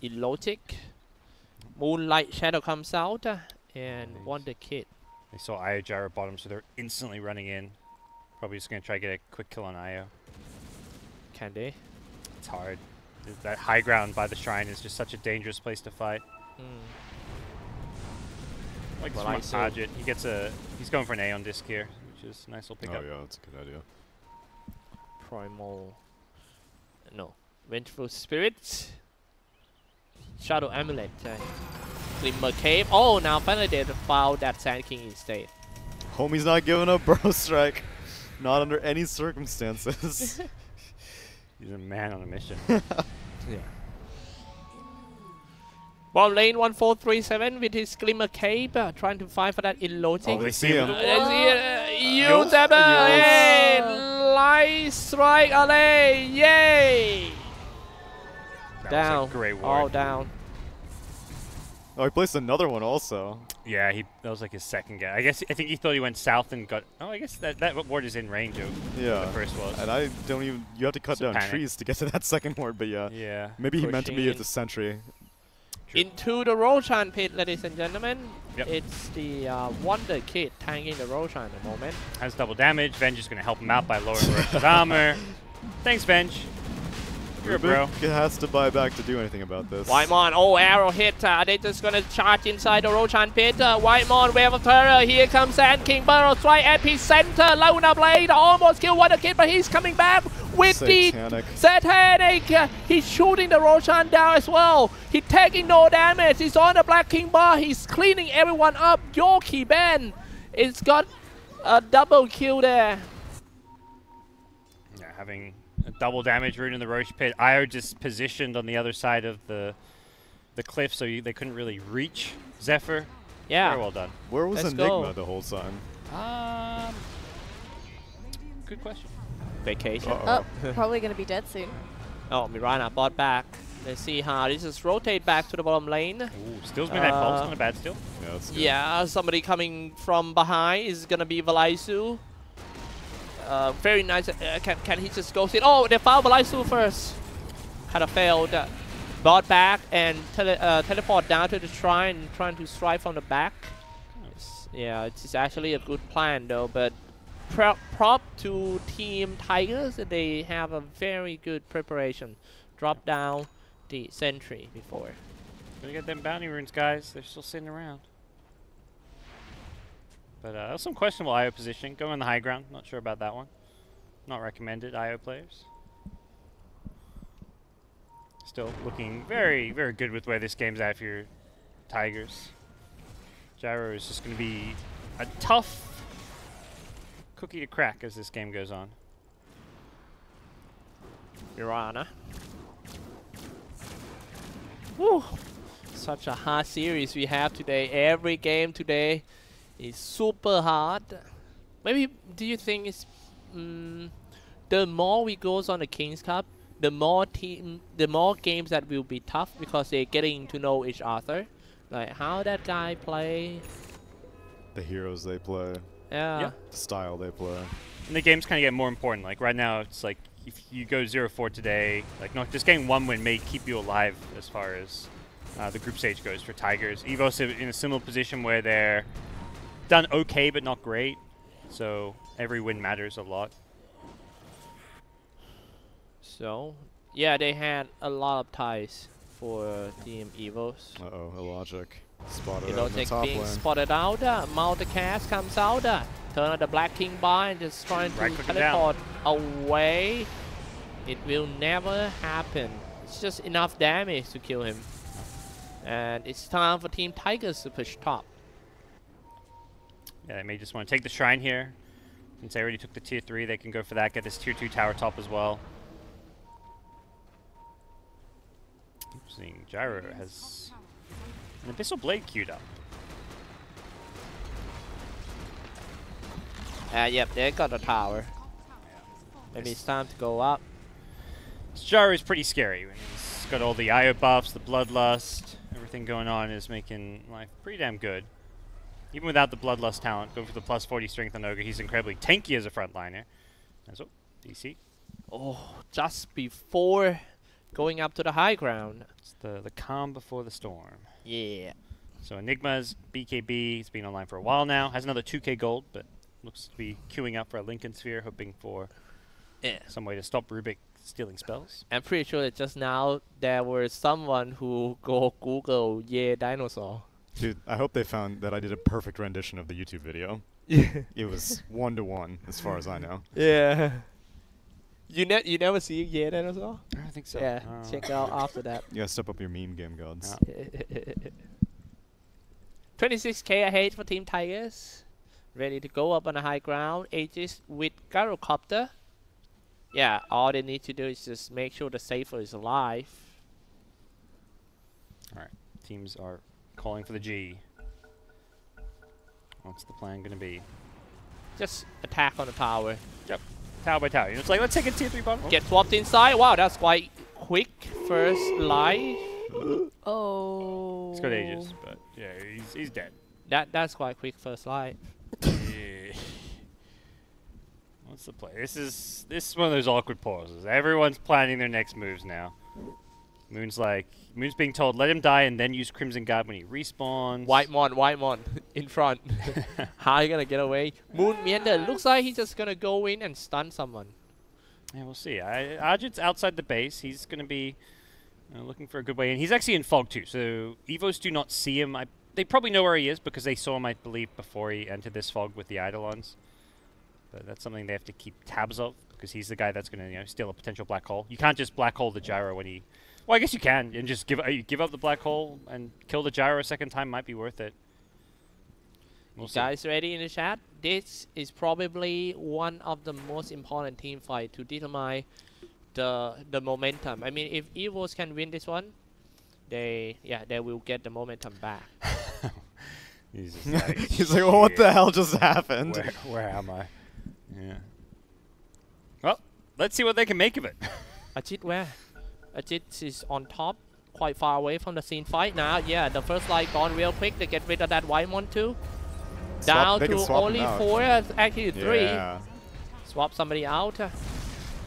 S4: Illogic. Moonlight Shadow comes out. And Wonder Kid.
S2: They saw Io Gyro bottom, so they're instantly running in. Probably just going to try to get a quick kill on Io.
S4: Can they?
S2: It's hard. That high ground by the shrine is just such a dangerous place to fight. Like
S4: Well,
S2: smart target. He gets a. He's going for an A on disc here, which is a nice little pickup.
S1: Oh yeah, that's a good idea.
S4: Primal. No. Vengeful Spirit. Shadow Amulet. Glimmer Cave. Oh, now finally they found that Sand King instead.
S1: Homie's not giving up Burrow Strike. Not under any circumstances.
S2: He's a man on a mission.
S4: Yeah. Bottom lane 1437 with his Glimmer Cape, trying to fight for that illogic.
S1: Oh, they see him.
S4: Use hey! Light strike alley! Yay!
S2: That
S4: Down.
S2: was a great ward.
S4: All down.
S1: Oh, he placed another one also.
S2: Yeah, that was like his second guy. I think he thought he went south and got. Oh, I guess that ward is in range of
S1: Yeah.
S2: the first was.
S1: And I don't even. You have to cut
S2: It's a
S1: down
S2: panic.
S1: trees to get to that second ward, but yeah.
S2: Yeah.
S1: Maybe he meant to be at
S4: Pushing
S1: the sentry.
S2: True.
S4: Into the Roshan pit, ladies and gentlemen.
S2: Yep.
S4: It's the Wonder Kid tanking the Roshan at the moment.
S2: Has double damage. Venge is going to help him out by lowering Rosh's armor. Thanks, Venge. You're a bro.
S1: Rubik has to buy back to do anything about this.
S4: Whitemon, oh, arrow hit. Are they just gonna charge inside the Roshan pit? Whitemon, Wave of Terror. Here comes Sand King. Burrow Strike, epicenter. Luna Blade almost killed Wonder Kid, but he's coming back with
S1: Satanic.
S4: the Satanic. He's shooting the Roshan down as well. He's taking no damage. He's on the Black King bar. He's cleaning everyone up. Yoki Ben. It's got a double kill there.
S2: Yeah, having a double damage rune in the Roche pit. Io just positioned on the other side of the cliff, so they couldn't really reach Zephyr.
S4: Yeah.
S2: Very well done.
S1: Where was
S4: Let's
S1: Enigma
S4: go.
S1: the whole time?
S2: Good question.
S4: Vacation.
S1: Uh-oh.
S3: Oh, probably going to be dead soon.
S4: Oh, Mirana bought back. Let's see how this is rotate back to the bottom lane.
S2: Ooh, Still's been at pulse, not a bad still.
S1: Yeah, that's good.
S4: Yeah, somebody coming from behind is gonna be Valaisu. Very nice. Can he just go in? Oh, they found Valaisu first. Kind of failed. Bought back and teleport down to the shrine, trying to strike from the back. Yeah, it's actually a good plan though, but prop to Team Tigers, they have a very good preparation. Drop down the sentry before.
S2: Gotta get them bounty runes, guys. They're still sitting around. But that's some questionable IO positioning. Go on the high ground. Not sure about that one. Not recommended, IO players. Still looking very, very good with where this game's at for your Tigers. Gyro is just going to be a tough cookie to crack as this game goes on.
S4: Mirana. Woo! Such a hard series we have today. Every game today is super hard. Maybe do you think it's the more we goes on the Kings Cup, the more games that will be tough because they're getting to know each other, like how that guy play.
S1: The heroes they play.
S4: Yeah.
S2: Yep.
S1: The style they play.
S2: And the games kind of get more important. Like right now, it's like if you go 0-4 today, like no, just getting one win may keep you alive as far as the group stage goes for Tigers. EVOS in a similar position where they're done okay but not great, so every win matters a lot.
S4: So yeah, they had a lot of ties for Team EVOS.
S1: Uh-oh, Illogic. Spotted
S4: You
S1: out in the
S4: know,
S1: top
S4: being
S1: lane.
S4: spotted out. Multicast comes out. Turn on the Black King bar and just trying to
S2: Right click it
S4: teleport away. It will never happen. It's just enough damage to kill him. And it's time for Team Tigers to push top.
S2: Yeah, they may just want to take the shrine here. Since they already took the tier 3, they can go for that, get this tier 2 tower top as well. Interesting, Gyro has an Abyssal Blade queued up.
S4: Yep, they got the tower. Maybe it's time to go up.
S2: Gyro is pretty scary. He's got all the IO buffs, the bloodlust, everything going on is making life pretty damn good. Even without the Bloodlust talent, going for the plus 40 strength on Ogre, he's incredibly tanky as a frontliner. And so, DC.
S4: Oh, just before going up to the high ground.
S2: It's the calm before the storm.
S4: Yeah.
S2: So Enigma's BKB, he's been online for a while now. Has another 2k gold, but looks to be queuing up for a Lincoln Sphere, hoping for some way to stop Rubik stealing spells.
S4: I'm pretty sure that just now there was someone who go Google "yeah dinosaur."
S1: Dude, I hope they found that I did a perfect rendition of the YouTube video.
S4: Yeah.
S1: It was 1-to-1, as far as I know.
S4: Yeah. You never see "yeah dinosaur"?
S2: I don't think so.
S4: Yeah. Check it out after that.
S1: You gotta step up your meme game, gods.
S4: 26k ahead for Team Tigers. Ready to go up on the high ground. Aegis with Gyrocopter. Yeah, all they need to do is just make sure the Safer is alive.
S2: Alright, teams are calling for the G. What's the plan going to be?
S4: Just attack on the tower.
S2: Yep, tower by tower. It's like, let's take a tier 3 bottom.
S4: Get swapped inside. Wow, that's quite quick. First life.
S3: Oh.
S2: He's got Aegis, but yeah, he's dead.
S4: That's quite quick first life.
S2: Yeah. What's the play? This is one of those awkward pauses. Everyone's planning their next moves now. Moon's being told, let him die and then use Crimson Guard when he respawns.
S4: White Mon, in front. How are you gonna get away? Moon Meander, looks like he's just gonna go in and stun someone.
S2: Yeah, we'll see. Arjit's outside the base. He's gonna be looking for a good way in. He's actually in fog too, so EVOS do not see him. They probably know where he is because they saw him, I believe, before he entered this fog with the Eidolons. But that's something they have to keep tabs of because he's the guy that's going to steal a potential black hole. You can't just black hole the gyro when he... Well, I guess you can and just give up the black hole and kill the gyro a second time might be worth it.
S4: You guys ready in the chat? This is probably one of the most important team fight to determine the momentum. I mean, if EVOS can win this one, they will get the momentum back.
S2: He's like,
S1: he's like, well, what the hell just happened?
S2: Where am I? Yeah. Well, let's see what they can make of it.
S4: Ajit where? Ajit is on top, quite far away from the scene fight now. Yeah, the first light gone real quick. They get rid of that white one too. Down to only 4, actually 3.
S1: Yeah.
S4: Swap somebody out.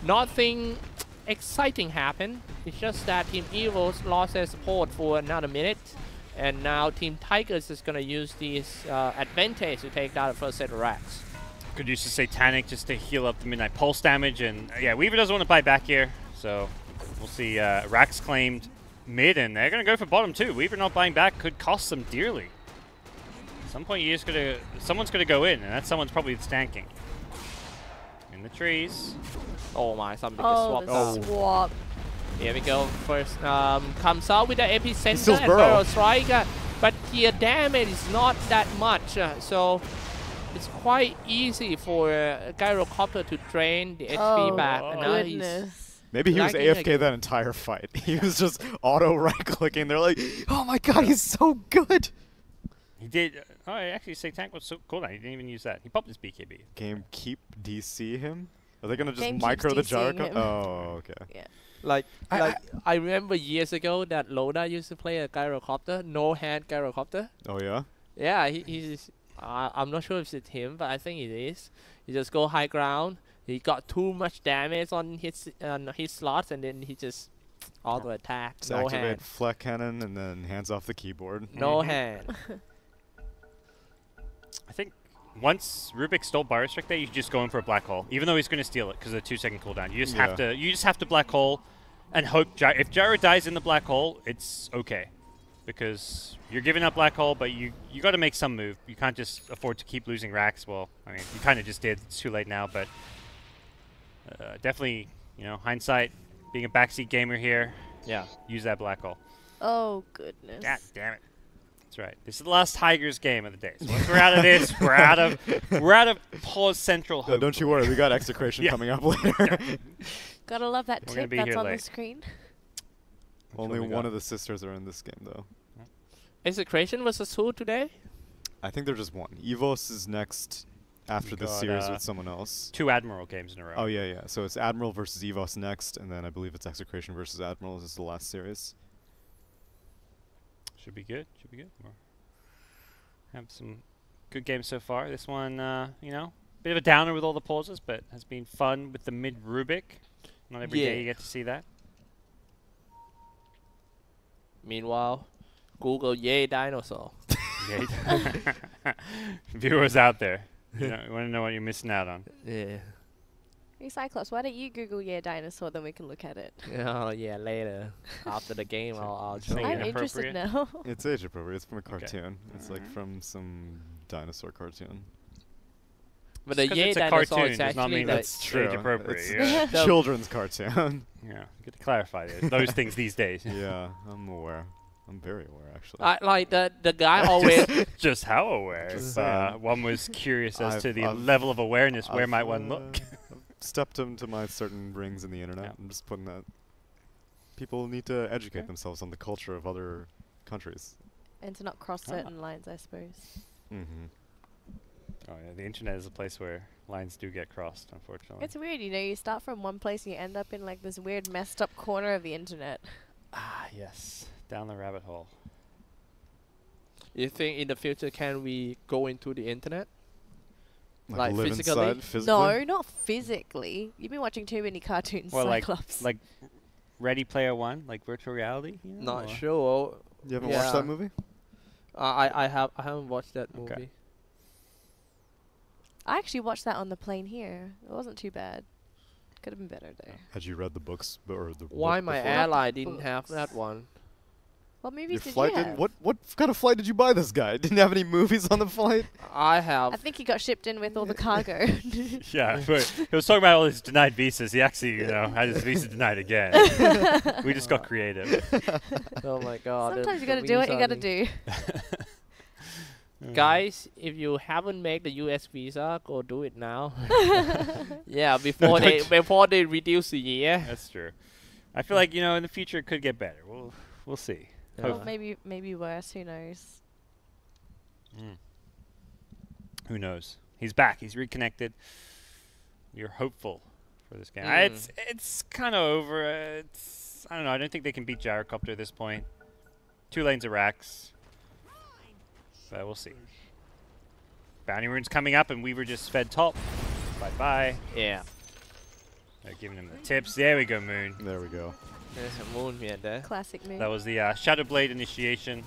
S4: Nothing exciting happened. It's just that Team EVOS lost their support for another minute. And now Team Tigers is going to use this advantage to take down the first set of racks.
S2: Could use the Satanic just to heal up the Midnight Pulse damage. And yeah, Weaver doesn't want to buy back here. So we'll see. Racks claimed mid, and they're going to go for bottom too. Weaver not buying back could cost them dearly. At some point, someone's going to go in, and that someone's probably stanking. In the trees.
S4: Oh my, somebody gets swapped out.
S3: Swap.
S4: Here we go. First comes out with the epicenter and
S1: Burrow.
S4: barrel strike, but the damage is not that much, so it's quite easy for Gyrocopter to drain the HP back. And now he's
S1: maybe he was
S4: lagging
S1: AFK that entire fight. He was just auto right-clicking. They're like, oh my god, he's so good.
S2: He did. Oh, actually, Satanic was so cool. He didn't even use that. He popped his BKB.
S1: Game keep DC him? Are they gonna just
S3: Game
S1: micro the
S3: keeps DCing
S1: gyro?
S3: him.
S1: Oh, okay.
S3: Yeah.
S4: like I remember years ago that Loda used to play a Gyrocopter, no hand Gyrocopter.
S1: Oh yeah.
S4: Yeah, he's. I'm not sure if it's him, but I think it is. He just go high ground. He got too much damage on his slots, and then he just auto attack.
S1: Just
S4: No
S1: activate
S4: hand.
S1: Fleck Cannon and then hands off the keyboard.
S4: No hand.
S2: I think once Rubik stole Bar Restrict there, you just go in for a black hole, even though he's going to steal it because of the 2-second cooldown. You just have to black hole, and hope if Gyro dies in the black hole, it's okay, because you're giving up black hole, but you got to make some move. You can't just afford to keep losing racks. Well, I mean, you kind of just did. It's too late now, but definitely, hindsight, being a backseat gamer here,
S4: Yeah.
S2: use that black hole.
S3: Oh goodness.
S2: God damn it. That's right. This is the last Tigers game of the day. So once we're out of this, we're out of Pause Central hope.
S1: Don't you worry, we got Execration coming up later.
S3: Gotta love that
S2: We're gonna
S3: tip
S2: be
S3: that's
S2: here
S3: on the
S2: late.
S3: screen.
S1: Only
S2: we
S1: one
S2: got?
S1: of the sisters are in this game, though.
S4: Execration versus who today?
S1: I think they're just one. EVOS is next after
S2: We
S1: this
S2: got,
S1: series with someone else.
S2: 2 Admiral games in a row.
S1: Oh, yeah. So it's Admiral versus EVOS next, and then I believe it's Execration versus Admiral. This is the last series.
S2: Should be good. Should be good. We'll have some good game so far. This one, you know, bit of a downer with all the pauses, but has been fun with the mid Rubik. Not every day you get to see that.
S4: Meanwhile, Google yay dinosaur.
S2: Yay. Viewers out there, you want to know what you're missing out on.
S4: Yeah.
S3: Hey, Xyclopzz, why don't you Google yeah dinosaur, then we can look at it.
S4: Oh yeah, later after the game, I'll show
S2: Say
S4: you.
S3: I'm interested
S2: inappropriate?
S3: now.
S1: It's age appropriate. It's from a cartoon.
S2: Okay.
S1: It's like from some dinosaur cartoon.
S4: But the
S2: Just 'cause
S4: yay
S2: it's a
S4: dinosaur
S2: cartoon
S4: is
S2: does not
S4: actually
S2: mean
S4: like
S2: that's age appropriate.
S1: It's
S2: Yeah.
S4: The-
S1: children's cartoon.
S2: Yeah, good to clarify those things these days.
S1: Yeah, I'm aware. I'm very aware, actually.
S4: like the guy always.
S2: Just how aware?
S1: Just
S2: If,
S1: saying.
S2: one was curious as to the
S1: I've-
S2: level of awareness. Where might one
S1: I've,
S2: look?
S1: I've stepped into my certain rings in the internet.
S2: Yeah.
S1: I'm just putting that. People need to educate
S2: Okay.
S1: themselves on the culture of other countries.
S3: And to not cross
S2: Ah.
S3: certain lines, I suppose.
S1: Mm-hmm.
S2: Oh yeah, the internet is a place where lines do get crossed, unfortunately.
S3: It's weird, you know, you start from one place and you end up in like this weird messed up corner of the internet.
S2: Ah yes, down the rabbit hole.
S4: You think in the future can we go into the internet? Like
S1: live
S4: physically?
S1: inside physically?
S3: No, not physically. You've been watching too many cartoons,
S2: Well,
S3: Cyclops.
S2: like Ready Player One, like virtual reality. You know,
S4: Not
S2: or-
S4: sure.
S1: You haven't watched
S4: Yeah.
S1: that movie?
S4: I haven't watched that
S2: Okay.
S4: movie.
S3: I actually watched that on the plane here. It wasn't too bad. Could have been better though.
S1: Had you read the books or the
S4: Why
S1: book
S4: my
S1: before?
S4: airline didn't have
S3: books.
S4: that one?
S3: What movies
S1: Your
S3: did
S1: flight
S3: you
S1: didn't?
S3: have?
S1: What kind of flight did you buy this guy? Didn't have any movies on the flight?
S4: I have.
S3: I think he got shipped in with all the cargo.
S2: Yeah, but he was talking about all his denied visas. He actually, had his visa denied again. We just got creative.
S4: Oh my god.
S3: Sometimes you
S4: the
S3: gotta do what you
S4: visa
S3: gotta
S4: thing.
S3: do.
S4: Guys, if you haven't made the US visa, go do it now. Yeah, before they reduce the year.
S2: That's true. I feel like in the future it could get better. We'll see.
S3: Well,
S2: Hopefully.
S3: maybe worse. Who knows?
S2: Who knows? He's back. He's reconnected. You're hopeful for this game. It's kind of over. I don't know. I don't think they can beat Gyrocopter at this point. 2 lanes of racks. But we'll see. Bounty rune's coming up, and Weaver just fed top. Bye-bye.
S4: Yeah.
S2: They're giving him the tips. There we go, Moon.
S1: There we go.
S4: There's a moon here there.
S3: Classic move.
S2: That was the Shadow Blade initiation.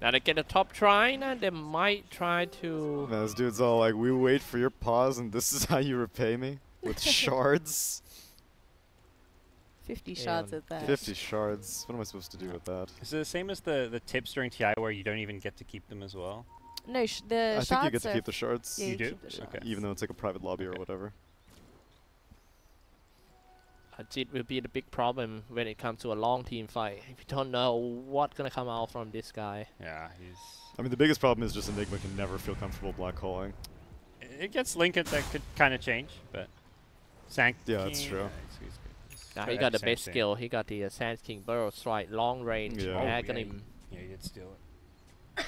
S4: Now they get a top try, and they might try to.
S1: Now this dude's all like, we wait for your pause and this is how you repay me? With shards?
S3: 50
S4: Yeah,
S3: shards at that.
S1: 50 shards. What am I supposed to do with that?
S2: Is it the same as the tips during TI where you don't even get to keep them as well?
S3: No, the
S1: I
S3: shards
S1: think you get to
S3: are
S1: keep the shards,
S3: yeah,
S2: You do?
S3: keep the
S2: Okay.
S3: shards.
S1: even though it's like a private lobby or
S2: Okay.
S1: whatever.
S4: It will be the big problem when it comes to a long team fight. If you don't know what's gonna come out from this guy.
S2: Yeah, he's...
S1: I mean, the biggest problem is just Enigma can never feel comfortable black holing.
S2: It gets Lincoln that could kind of change, but... Sank...
S1: Yeah, that's true.
S2: he's good. He's
S4: Now
S2: good
S4: he
S2: at
S4: got the
S2: same
S4: best
S2: thing.
S4: skill. He got the Sand King Burrow Strike, long range,
S1: Yeah.
S2: Oh, yeah,
S4: Aghanim.
S2: Yeah, he did steal it.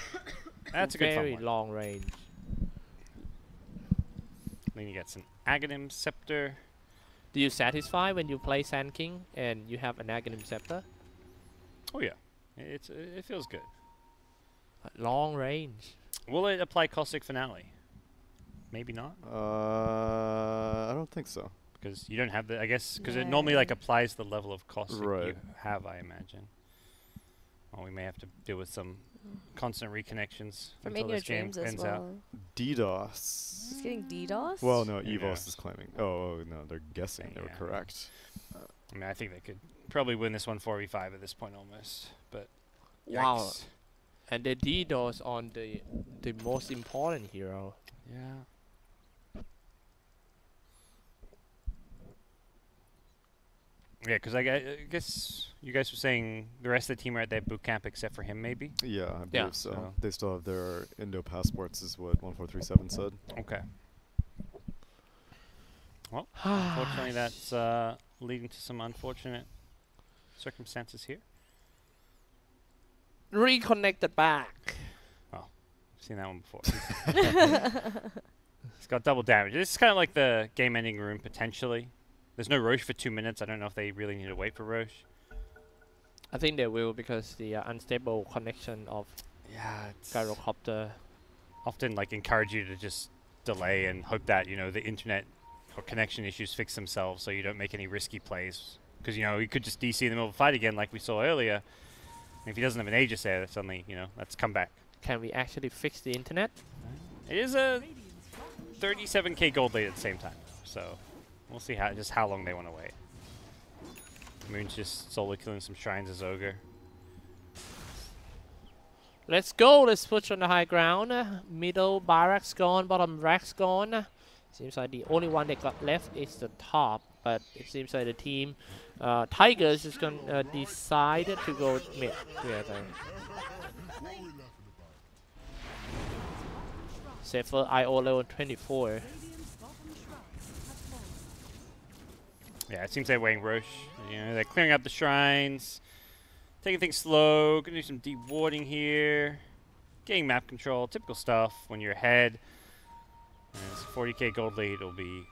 S2: That's a good fun
S4: very
S2: one.
S4: long range.
S2: Then he gets an Aghanim Scepter.
S4: Do you satisfy when you play Sand King and you have an Aghanim Scepter?
S2: Oh yeah, it feels good.
S4: Long range.
S2: Will it apply Caustic Finale? Maybe not,
S1: I don't think so.
S2: because you don't have the... I guess, because it
S3: No.
S2: normally applies the level of Caustic you
S1: Right.
S2: have, I imagine. Well, we may have to deal with some constant reconnections
S3: From
S2: until
S3: In Your
S2: this game
S3: Dreams as
S2: ends out.
S3: well.
S1: DDoS.
S3: He's getting DDoS?
S1: Well, no,
S2: Who
S1: EVOS
S2: knows?
S1: is claiming. Oh, no, they're guessing they were
S2: Yeah.
S1: correct.
S2: I mean, I think they could probably win this one 4v5 at this point almost, but...
S4: Wow.
S2: yikes.
S4: And the DDoS on the most important hero.
S2: Yeah. Yeah, because I guess you guys were saying the rest of the team are at their boot camp except for him, maybe?
S1: Yeah, I believe
S4: Yeah.
S1: so.
S2: So-
S1: They still have their Indo passports, is what 1437 said.
S2: Okay. Well, unfortunately, that's leading to some unfortunate circumstances here.
S4: Reconnected back.
S2: I've seen that one before. He's got double damage. This is kind of like the game-ending room, potentially. There's no Roche for 2 minutes. I don't know if they really need to wait for Roche.
S4: I think they will because the unstable connection of
S2: Yeah, it's
S4: Gyrocopter.
S2: often like encourage you to just delay and hope that, you know, the internet or connection issues fix themselves so you don't make any risky plays. Because, you know, you could just DC in the middle of the fight again like we saw earlier. And if he doesn't have an Aegis there, that's suddenly, you know, that's come back.
S4: Can we actually fix the internet?
S2: It is a 37k gold lead at the same time, so we'll see how long they want to wait. Moon's just solo killing some shrines as Ogre.
S4: Let's go. Let's push on the high ground. Middle barracks gone. Bottom racks gone. Seems like the only one they got left is the top. But it seems like the team Tigers is going to decide to go mid together. Safer IO level 24.
S2: Yeah, it seems they're waiting Roche. You know, they're clearing up the shrines, taking things slow, gonna do some deep warding here, getting map control, typical stuff when you're ahead. And it's a 40k gold lead will be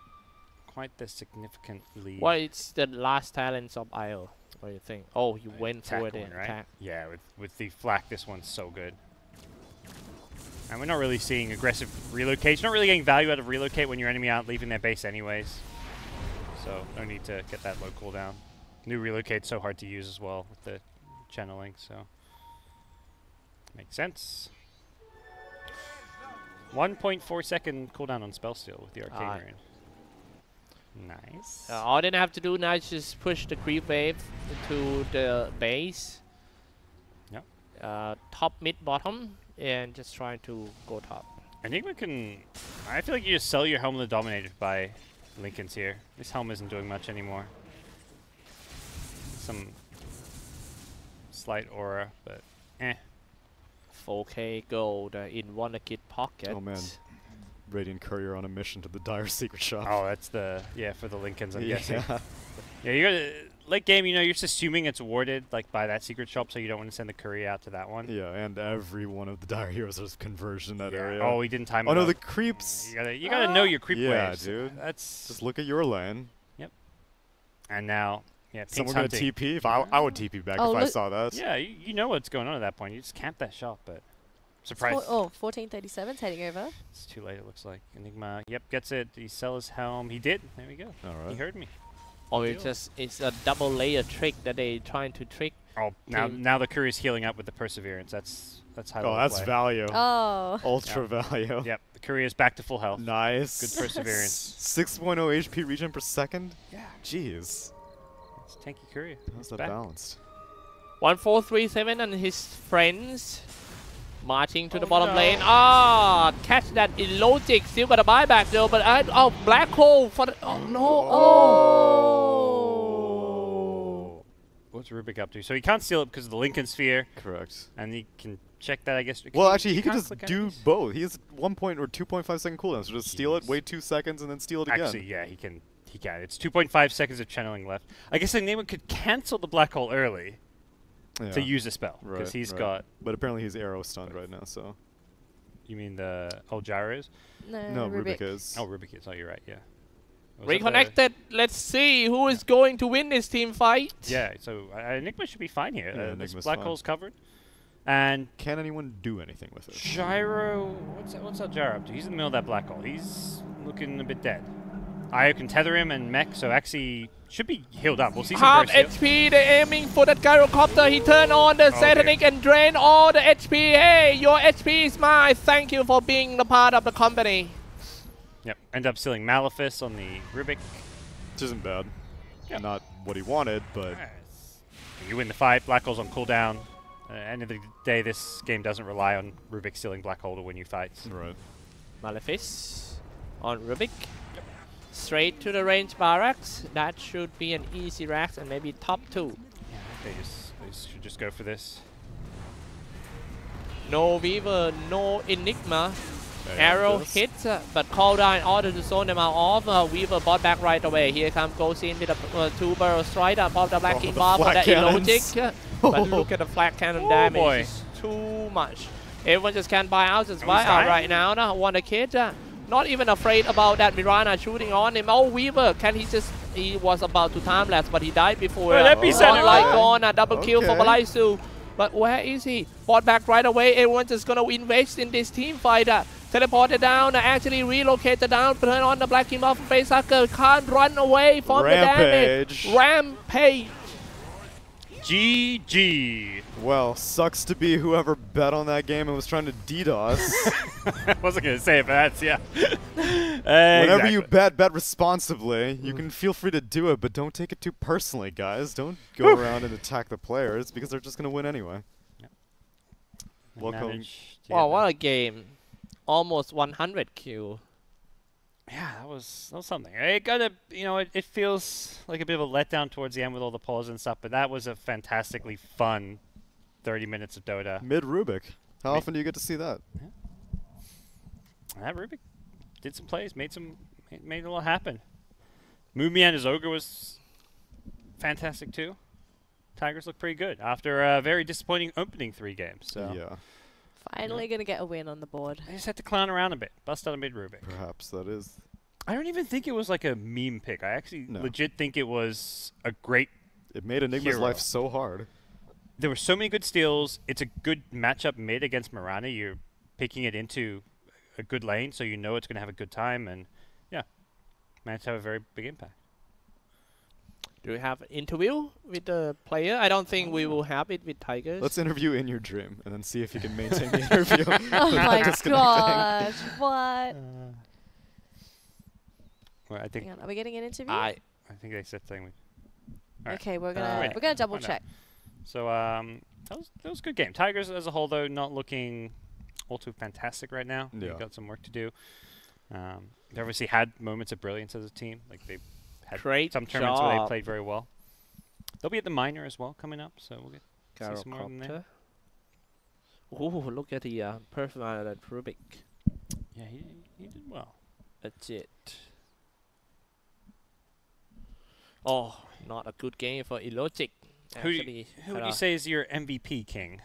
S2: quite the significant lead.
S4: What is the last talents of IO? What do you think? Oh, you went for the
S2: one, right?
S4: attack.
S2: Yeah, with the flak, this one's so good. And we're not really seeing aggressive relocation. Not really getting value out of relocate when your enemy aren't leaving their base anyways. So no need to get that low cooldown. New relocate's so hard to use as well with the channeling, so makes sense. 1.4 second cooldown on spell steal with the arcane rune. Nice.
S4: All they have to do now is just push the creep wave into the base.
S2: Yep.
S4: Top, mid, bottom, and just trying to go top.
S2: Enigma can... I feel like you just sell your Helm of the Dominator by Linken's here. This Helm isn't doing much anymore. Some slight aura, but eh.
S4: 4k gold in Wonder Kid pocket.
S1: Oh man. Radiant Courier on a mission to the Dire Secret Shop.
S2: Oh, that's the... Yeah, for the Linkens, I'm
S1: yeah.
S2: guessing. Yeah, you gotta... Late game, you know, you're just assuming it's warded, like, by that secret shop, so you don't want to send the courier out to that one.
S1: Yeah, and every one of the Dire Heroes has conversion in that area.
S2: Oh, we didn't time it
S1: Oh no,
S2: up.
S1: the creeps!
S2: You gotta know your creep waves.
S1: Yeah, dude.
S2: That's...
S1: Just look at your lane.
S2: Yep. And now, yeah, Pink's
S1: Someone gonna
S2: hunting.
S1: TP? If I would TP back if I saw that.
S2: Yeah, you know what's going on at that point. You just camp that shop, but... Surprise.
S3: 1437's heading over.
S2: It's too late, it looks like. Enigma, yep, gets it. He sell his helm. He did. There we go.
S1: All right.
S2: He heard me.
S4: Or it's a double layer trick that they trying to trick.
S2: Oh, now the courier's healing up with the perseverance. That's how.
S1: Oh, that's value.
S3: Oh.
S1: Ultra value.
S2: Yep, the courier's back to full health.
S1: Nice.
S2: Good perseverance.
S1: 6.0 HP regen per second.
S2: Yeah.
S1: Jeez.
S2: It's tanky courier.
S1: How's that balanced?
S4: 1437 and his friends marching to the bottom lane. Ah, catch that illogic. Still got a buyback though, but black hole for the, oh no.
S2: Oh. What's Rubik up to? So he can't steal it because of the Lincoln Sphere.
S1: Correct.
S2: And he can check that, I guess.
S1: Well, actually, he could just do both. He has 1 point or 2.5 second cooldown, so just steal it, wait 2 seconds, and then steal it again.
S2: Actually, yeah, he can. It's 2.5 seconds of channeling left. I guess Enigma could cancel the black hole early.
S1: Yeah.
S2: To use a spell, because he's got...
S1: But apparently he's arrow stunned right now, so...
S2: You mean the... Oh, Gyro is?
S1: No, Rubik is.
S2: Oh, Rubik is. Oh, you're right, yeah.
S4: Reconnected. Let's see who is going to win this team fight.
S2: Yeah, so Enigma should be fine here.
S1: Yeah,
S2: this
S1: Enigma's
S2: black
S1: fine.
S2: hole's covered. And...
S1: Can anyone do anything with it?
S2: Gyro... What's that Gyro up to? He's in the middle of that black hole. He's looking a bit dead. Io can tether him and mech, so actually should be healed up. We'll see some
S4: half
S2: burst
S4: HP, they're aiming for that Gyrocopter. He turned on the Satanic and drained all the HP. Hey, your HP is mine. Thank you for being the part of the company.
S2: Yep, end up stealing Malefice on the Rubik.
S1: Which isn't bad.
S2: Yep.
S1: Not what he wanted, but...
S2: You win the fight, Black Hole's on cooldown. End of the day, this game doesn't rely on Rubik stealing Black Hole to win you fights.
S1: Right.
S4: Malefice on Rubik. Straight to the range barracks. That should be an easy rack and maybe top 2.
S2: Yeah, they should just go for this.
S4: No Weaver, no Enigma. Arrow hits, but call down in order to zone them out off. Weaver bought back right away. Here comes goes in with a 2-barrel strike up of the black king bar for that illogic. But look at the flat cannon damage.
S2: Boy.
S4: It's too much. Everyone just can't buy out. Just buy out right now. Wonder Kid. Not even afraid about that Mirana shooting on him. Oh, Weaver, can he just... He was about to timelapse, but he died before.
S2: Epicenter.
S4: Like on a double kill for Balaisu. But where is he? Bought back right away. Everyone's just gonna invest in this team fight. Teleported down, actually relocated down, turn on the black team off Facehugger. Can't run away from the damage. Rampage.
S2: GG.
S1: Well, sucks to be whoever bet on that game and was trying to DDoS.
S2: I wasn't going to say it, but that's, yeah.
S1: Whenever you bet responsibly. You can feel free to do it, but don't take it too personally, guys. Don't go around and attack the players because they're just going to win anyway. Yep. Welcome.
S4: Wow, what a game. Almost 100 kill.
S2: Yeah, that was something. It got it feels like a bit of a letdown towards the end with all the pause and stuff, but that was a fantastically fun 30 minutes of Dota.
S1: Mid Rubik. How often do you get to see that?
S2: Yeah. That Rubik did some plays, made a lot happen. Mumi and his Ogre was fantastic too. Tigers look pretty good after a very disappointing opening 3 games. So
S1: yeah.
S3: Finally going to get a win on the board.
S2: They just had to clown around a bit. Bust out a mid Rubik.
S1: Perhaps that is.
S2: I don't even think it was like a meme pick. I actually legit think it was a great
S1: It made Enigma's life so hard.
S2: There were so many good steals. It's a good matchup mid against Mirana. You're picking it into a good lane, so you know it's going to have a good time. And, yeah, managed to have a very big impact.
S4: Do we have an interview with the player? I don't think we will have it with Tigers.
S1: Let's interview in your dream and then see if you can maintain the interview.
S3: Oh my gosh, what?
S2: Well, I think.
S3: Hang on, are we getting an interview?
S2: I think they said something.
S3: Okay, we're gonna double check.
S2: So that was a good game. Tigers as a whole, though, not looking all too fantastic right now.
S1: Yeah.
S2: They've got some work to do. They obviously had moments of brilliance as a team. Like they had some tournaments where they played very well. They'll be at the minor as well coming up, so we'll get see some more of them there.
S4: Oh, look at the performance at Rubik.
S2: Yeah, he did well.
S4: That's it. Oh, not a good game for Illogic.
S2: Who would you say is your MVP, King?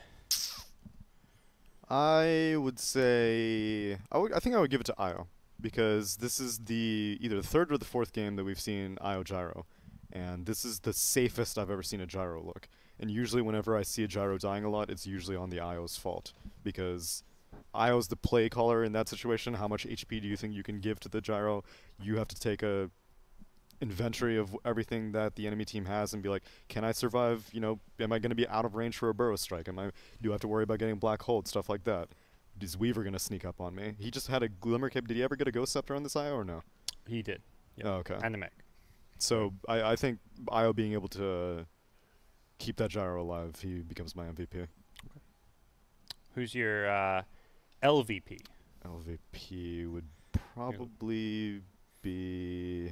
S1: I would say I think I would give it to Io, because this is either the 3rd or the 4th game that we've seen Io gyro, and this is the safest I've ever seen a gyro look. And usually whenever I see a gyro dying a lot, it's usually on the Io's fault, because Io's the play caller in that situation. How much HP do you think you can give to the gyro? You have to take a inventory of everything that the enemy team has and be like, can I survive? You know, am I going to be out of range for a burrow strike? Do you have to worry about getting black hold, stuff like that? Is Weaver going to sneak up on me? He just had a glimmer cape. Did he ever get a ghost scepter on this IO or no?
S2: He did. Yep.
S1: Oh, okay.
S2: And the mech.
S1: So I think IO being able to keep that gyro alive, he becomes my MVP. Okay.
S2: Who's your LVP?
S1: LVP would probably be...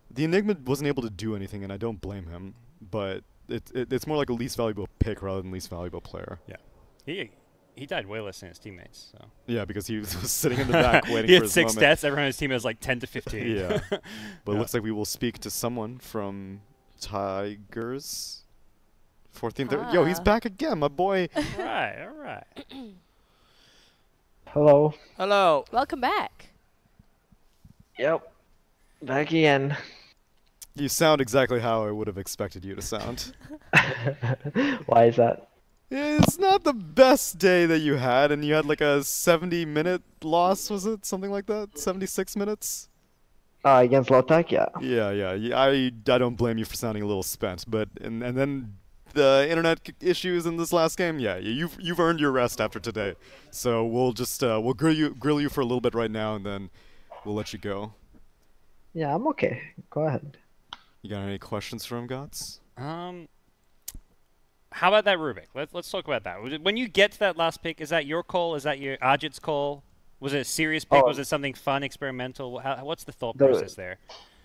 S1: The Enigma wasn't able to do anything, and I don't blame him, but it's more like a least valuable pick rather than least valuable player.
S2: Yeah. He died way less than his teammates. So.
S1: Yeah, because he was sitting in the back waiting for his moment.
S2: He had 6 stats. Everyone on his team has like 10 to 15.
S1: Yeah. But it looks like we will speak to someone from Tigers. 14th. Yo, he's back again, my boy.
S2: All right.
S5: Hello.
S4: Hello.
S3: Welcome back.
S5: Yep. Back again.
S1: You sound exactly how I would have expected you to sound.
S5: Why is that?
S1: It's not the best day that you had, and you had like a 70-minute loss, was it? Something like that? 76 minutes?
S5: Against Lotek, yeah.
S1: Yeah. I don't blame you for sounding a little spent, but and then the internet issues in this last game, yeah, you've earned your rest after today. So we'll just we'll grill you for a little bit right now, and then we'll let you go.
S5: Yeah, I'm okay. Go ahead.
S1: You got any questions for him, GoDz?
S2: How about that Rubik? Let's talk about that. When you get to that last pick, is that your call? Is that your Ajit's call? Was it a serious pick? Was it something fun, experimental? What's the thought process there?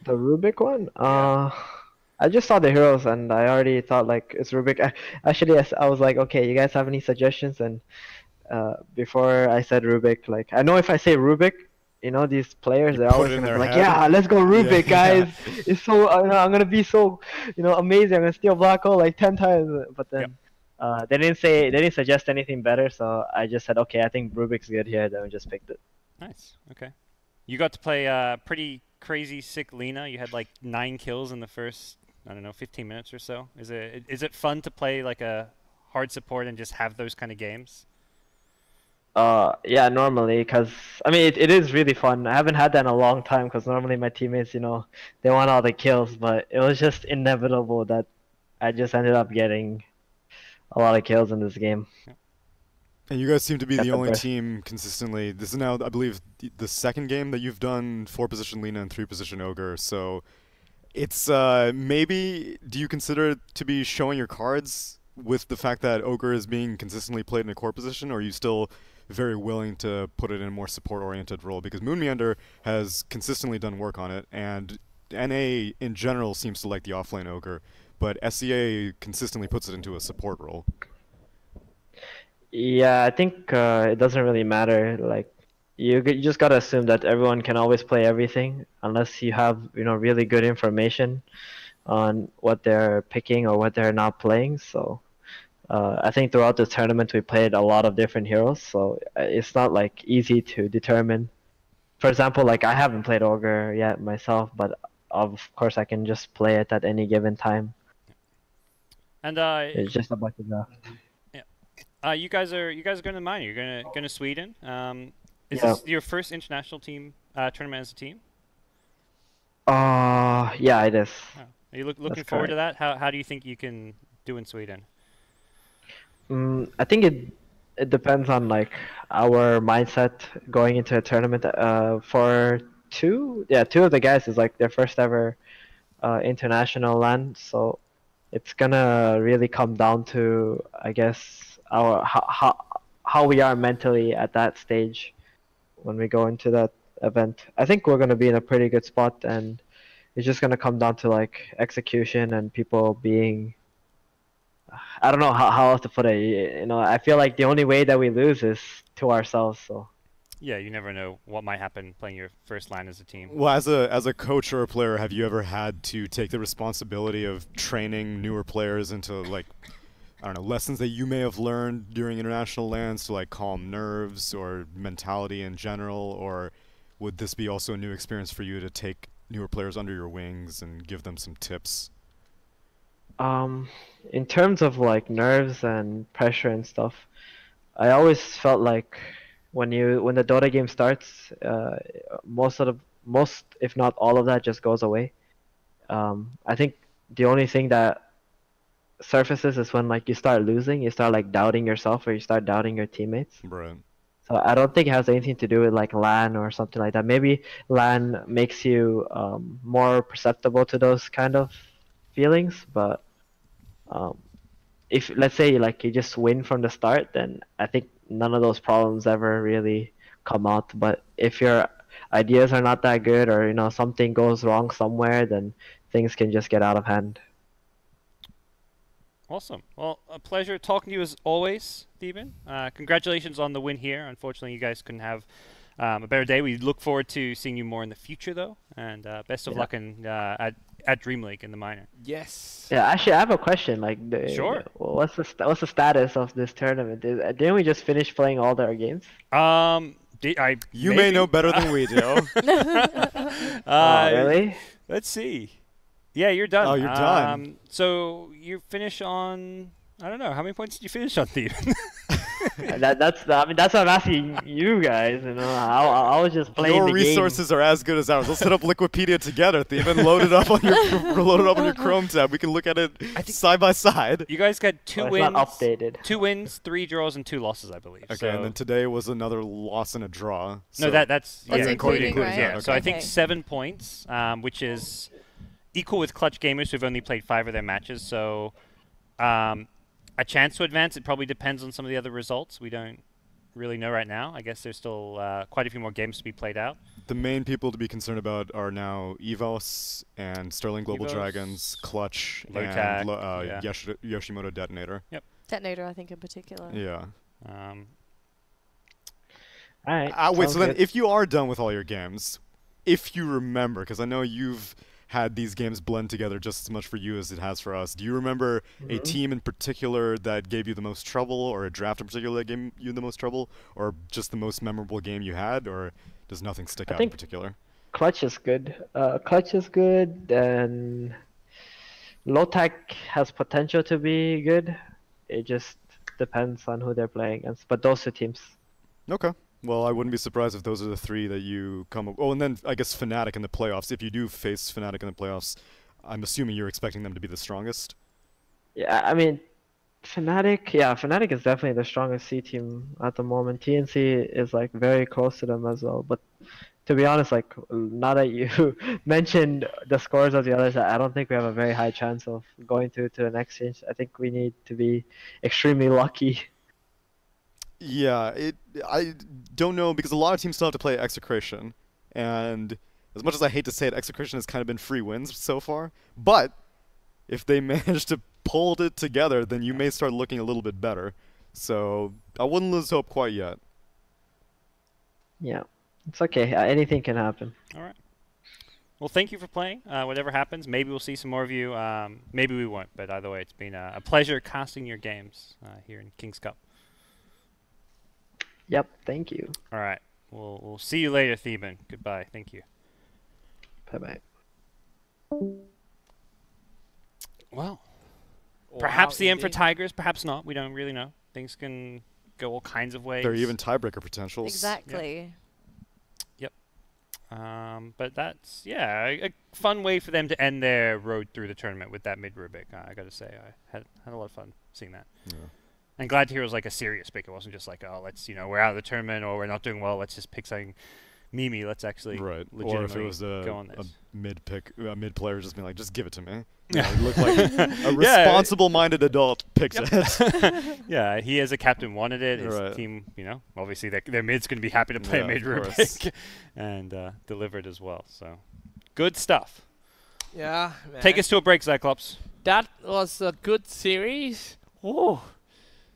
S5: The Rubik one? I just saw the heroes and I already thought like it's Rubik. Actually, I was like, okay, you guys have any suggestions? And before I said Rubik, like I know if I say Rubik, you know, these players, they're always gonna be like, yeah, let's go Rubik, guys. It's so, I'm gonna be so, amazing. I'm gonna steal black hole like 10 times. But then they didn't suggest anything better. So I just said, okay, I think Rubik's good here. Then we just picked it.
S2: Nice. Okay. You got to play pretty crazy sick Lina. You had like 9 kills in the first, I don't know, 15 minutes or so. Is it fun to play like a hard support and just have those kind of games?
S5: Yeah, normally, because I mean, it is really fun. I haven't had that in a long time, because normally my teammates, they want all the kills, but it was just inevitable that I just ended up getting a lot of kills in this game.
S1: And you guys seem to be
S5: Got
S1: the
S5: the
S1: only
S5: burst.
S1: team consistently. This is now, I believe, the second game that you've done 4-position Lina and 3-position Ogre. So it's maybe, do you consider it to be showing your cards with the fact that Ogre is being consistently played in a core position, or are you still very willing to put it in a more support-oriented role? Because Moonmeander has consistently done work on it, and NA in general seems to like the offlane Ogre, but SEA consistently puts it into a support role.
S5: Yeah, I think it doesn't really matter. Like, you just gotta assume that everyone can always play everything, unless you have really good information on what they're picking or what they're not playing. So I think throughout the tournament we played a lot of different heroes, so it's not like easy to determine. For example, like I haven't played Ogre yet myself, but of course I can just play it at any given time.
S2: And
S5: It's just a bunch of draft.
S2: you guys are going to the minor. You're going to Sweden. Is
S5: Yeah.
S2: this your first international team tournament as a team?
S5: Yeah, it is.
S2: Oh. Are you looking
S5: That's
S2: forward to
S5: correct.
S2: that? How do you think you can do in Sweden?
S5: I think it depends on like our mindset going into a tournament. For two of the guys is like their first ever international LAN, so it's gonna really come down to, I guess, our how we are mentally at that stage when we go into that event. I think we're gonna be in a pretty good spot, and it's just gonna come down to like execution and people being. I don't know how else to put it. I feel like the only way that we lose is to ourselves. So.
S2: Yeah, you never know what might happen playing your first LAN as a team.
S1: Well, as a coach or a player, have you ever had to take the responsibility of training newer players into, like, I don't know, lessons that you may have learned during international lands to like calm nerves or mentality in general, or would this be also a new experience for you to take newer players under your wings and give them some tips?
S5: In terms of like nerves and pressure and stuff, I always felt like when the Dota game starts, most if not all of that just goes away. I think the only thing that surfaces is when like you start losing, you start like doubting yourself or you start doubting your teammates.
S1: Right.
S5: So I don't think it has anything to do with like LAN or something like that. Maybe LAN makes you more perceptible to those kind of feelings, but if let's say like you just win from the start, then I think none of those problems ever really come out. But if your ideas are not that good, or something goes wrong somewhere, then things can just get out of hand.
S2: Awesome. Well, a pleasure talking to you as always, Steven. Congratulations on the win here. Unfortunately, you guys couldn't have a better day. We look forward to seeing you more in the future, though. And best of luck at Dream League in the minor.
S4: Yes.
S5: Yeah, actually, I have a question. Like,
S2: Sure.
S5: What's the status of this tournament? Didn't we just finish playing all our games?
S1: You may know better than we do.
S5: Really?
S2: Let's see. Yeah, you're done.
S1: Oh, you're done.
S2: So you finish on, I don't know, how many points did you finish on, Steven?
S5: That's what I'm asking you guys. I was just playing
S1: Your
S5: the
S1: resources are as good as ours. Let's hit up Liquipedia together, Steven. Load it up on your Chrome tab. We can look at it side by side.
S2: You guys got two
S5: It's
S2: wins.
S5: not updated.
S2: 2 wins, 3 draws, and 2 losses, I believe.
S1: Okay,
S2: so
S1: and then today was another loss and a draw.
S2: no,
S1: So
S2: that's
S3: including, right?
S2: Yeah. So I think
S3: Okay.
S2: 7 points, which is equal with Clutch Gamers, who've only played 5 of their matches. So a chance to advance. It probably depends on some of the other results. We don't really know right now. I guess there's still quite a few more games to be played out.
S1: the main people to be concerned about are now EVOS and Sterling Global
S2: EVOS,
S1: Dragons, Clutch,
S2: Lowtac,
S1: and Yoshimoto Detonator.
S2: Yep.
S3: Detonator, I think, in particular.
S1: Yeah.
S5: All right.
S1: Wait,
S5: sounds
S1: so then
S5: good.
S1: if you are done with all your games, if you remember, because I know you've had these games blend together just as much for you as it has for us, do you remember a team in particular that gave you the most trouble, or a draft in particular that gave you the most trouble, or just the most memorable game you had, or does nothing stick out in
S5: think-
S1: particular?
S5: Clutch is good. Clutch is good, and Lowtac has potential to be good. It just depends on who they're playing against. But those 2 teams.
S1: Okay. Well, I wouldn't be surprised if those are the 3 that you come up. Oh, and then I guess Fnatic in the playoffs. If you do face Fnatic in the playoffs, I'm assuming you're expecting them to be the strongest.
S5: Yeah, I mean, Fnatic. Yeah, Fnatic is definitely the strongest C team at the moment. TNC is like very close to them as well. But to be honest, like now that you mentioned the scores of the others, I don't think we have a very high chance of going to the next stage. I think we need to be extremely lucky.
S1: Yeah, I don't know because a lot of teams still have to play Execration, and as much as I hate to say it, Execration has kind of been free wins so far. But if they manage to pull it together, then you may start looking a little bit better. So I wouldn't lose hope quite yet.
S5: Yeah, it's okay. Anything can happen.
S2: All right. Well, thank you for playing. Whatever happens, maybe we'll see some more of you. Maybe we won't. But either way, it's been a pleasure casting your games here in King's Cup.
S5: Yep, thank you.
S2: All right. We'll see you later, Theban. Goodbye. Thank you.
S5: Bye-bye.
S2: Well, perhaps the end for Tigers, perhaps not. We don't really know. Things can go all kinds of ways.
S1: There are even tiebreaker potentials.
S3: Exactly.
S2: Yep. But that's, yeah, a fun way for them to end their road through the tournament with that mid-Rubik. I got to say, I had a lot of fun seeing that.
S1: Yeah.
S2: And glad to hear it was like a serious pick. It wasn't just like, oh, let's, we're out of the tournament or we're not doing well. Let's just pick something Mimi. Let's actually legitimately
S1: or if it was
S2: go on this.
S1: a mid player just being like, just give it to me. It looked like a responsible-minded adult picks it.
S2: Yeah, he as a captain wanted it. His team, obviously their mid's going to be happy to play a mid Rubik and delivered as well. So good stuff.
S4: Yeah, man.
S2: Take us to a break, Xyclopzz.
S4: That was a good series. Oh.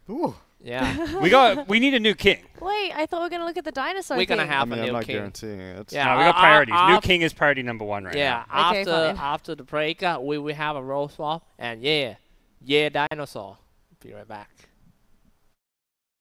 S1: Ooh.
S4: Yeah.
S2: we need a new king.
S3: Wait, I thought we were going to look at the dinosaur
S4: We're
S3: thing.
S4: going to have a
S1: I'm
S4: new
S1: not
S4: king.
S1: guaranteeing it.
S4: Yeah,
S2: No, we got priorities. New king is priority number 1 right now.
S3: Okay, fine.
S4: After the break, we will have a role swap. And yeah, dinosaur. Be right back.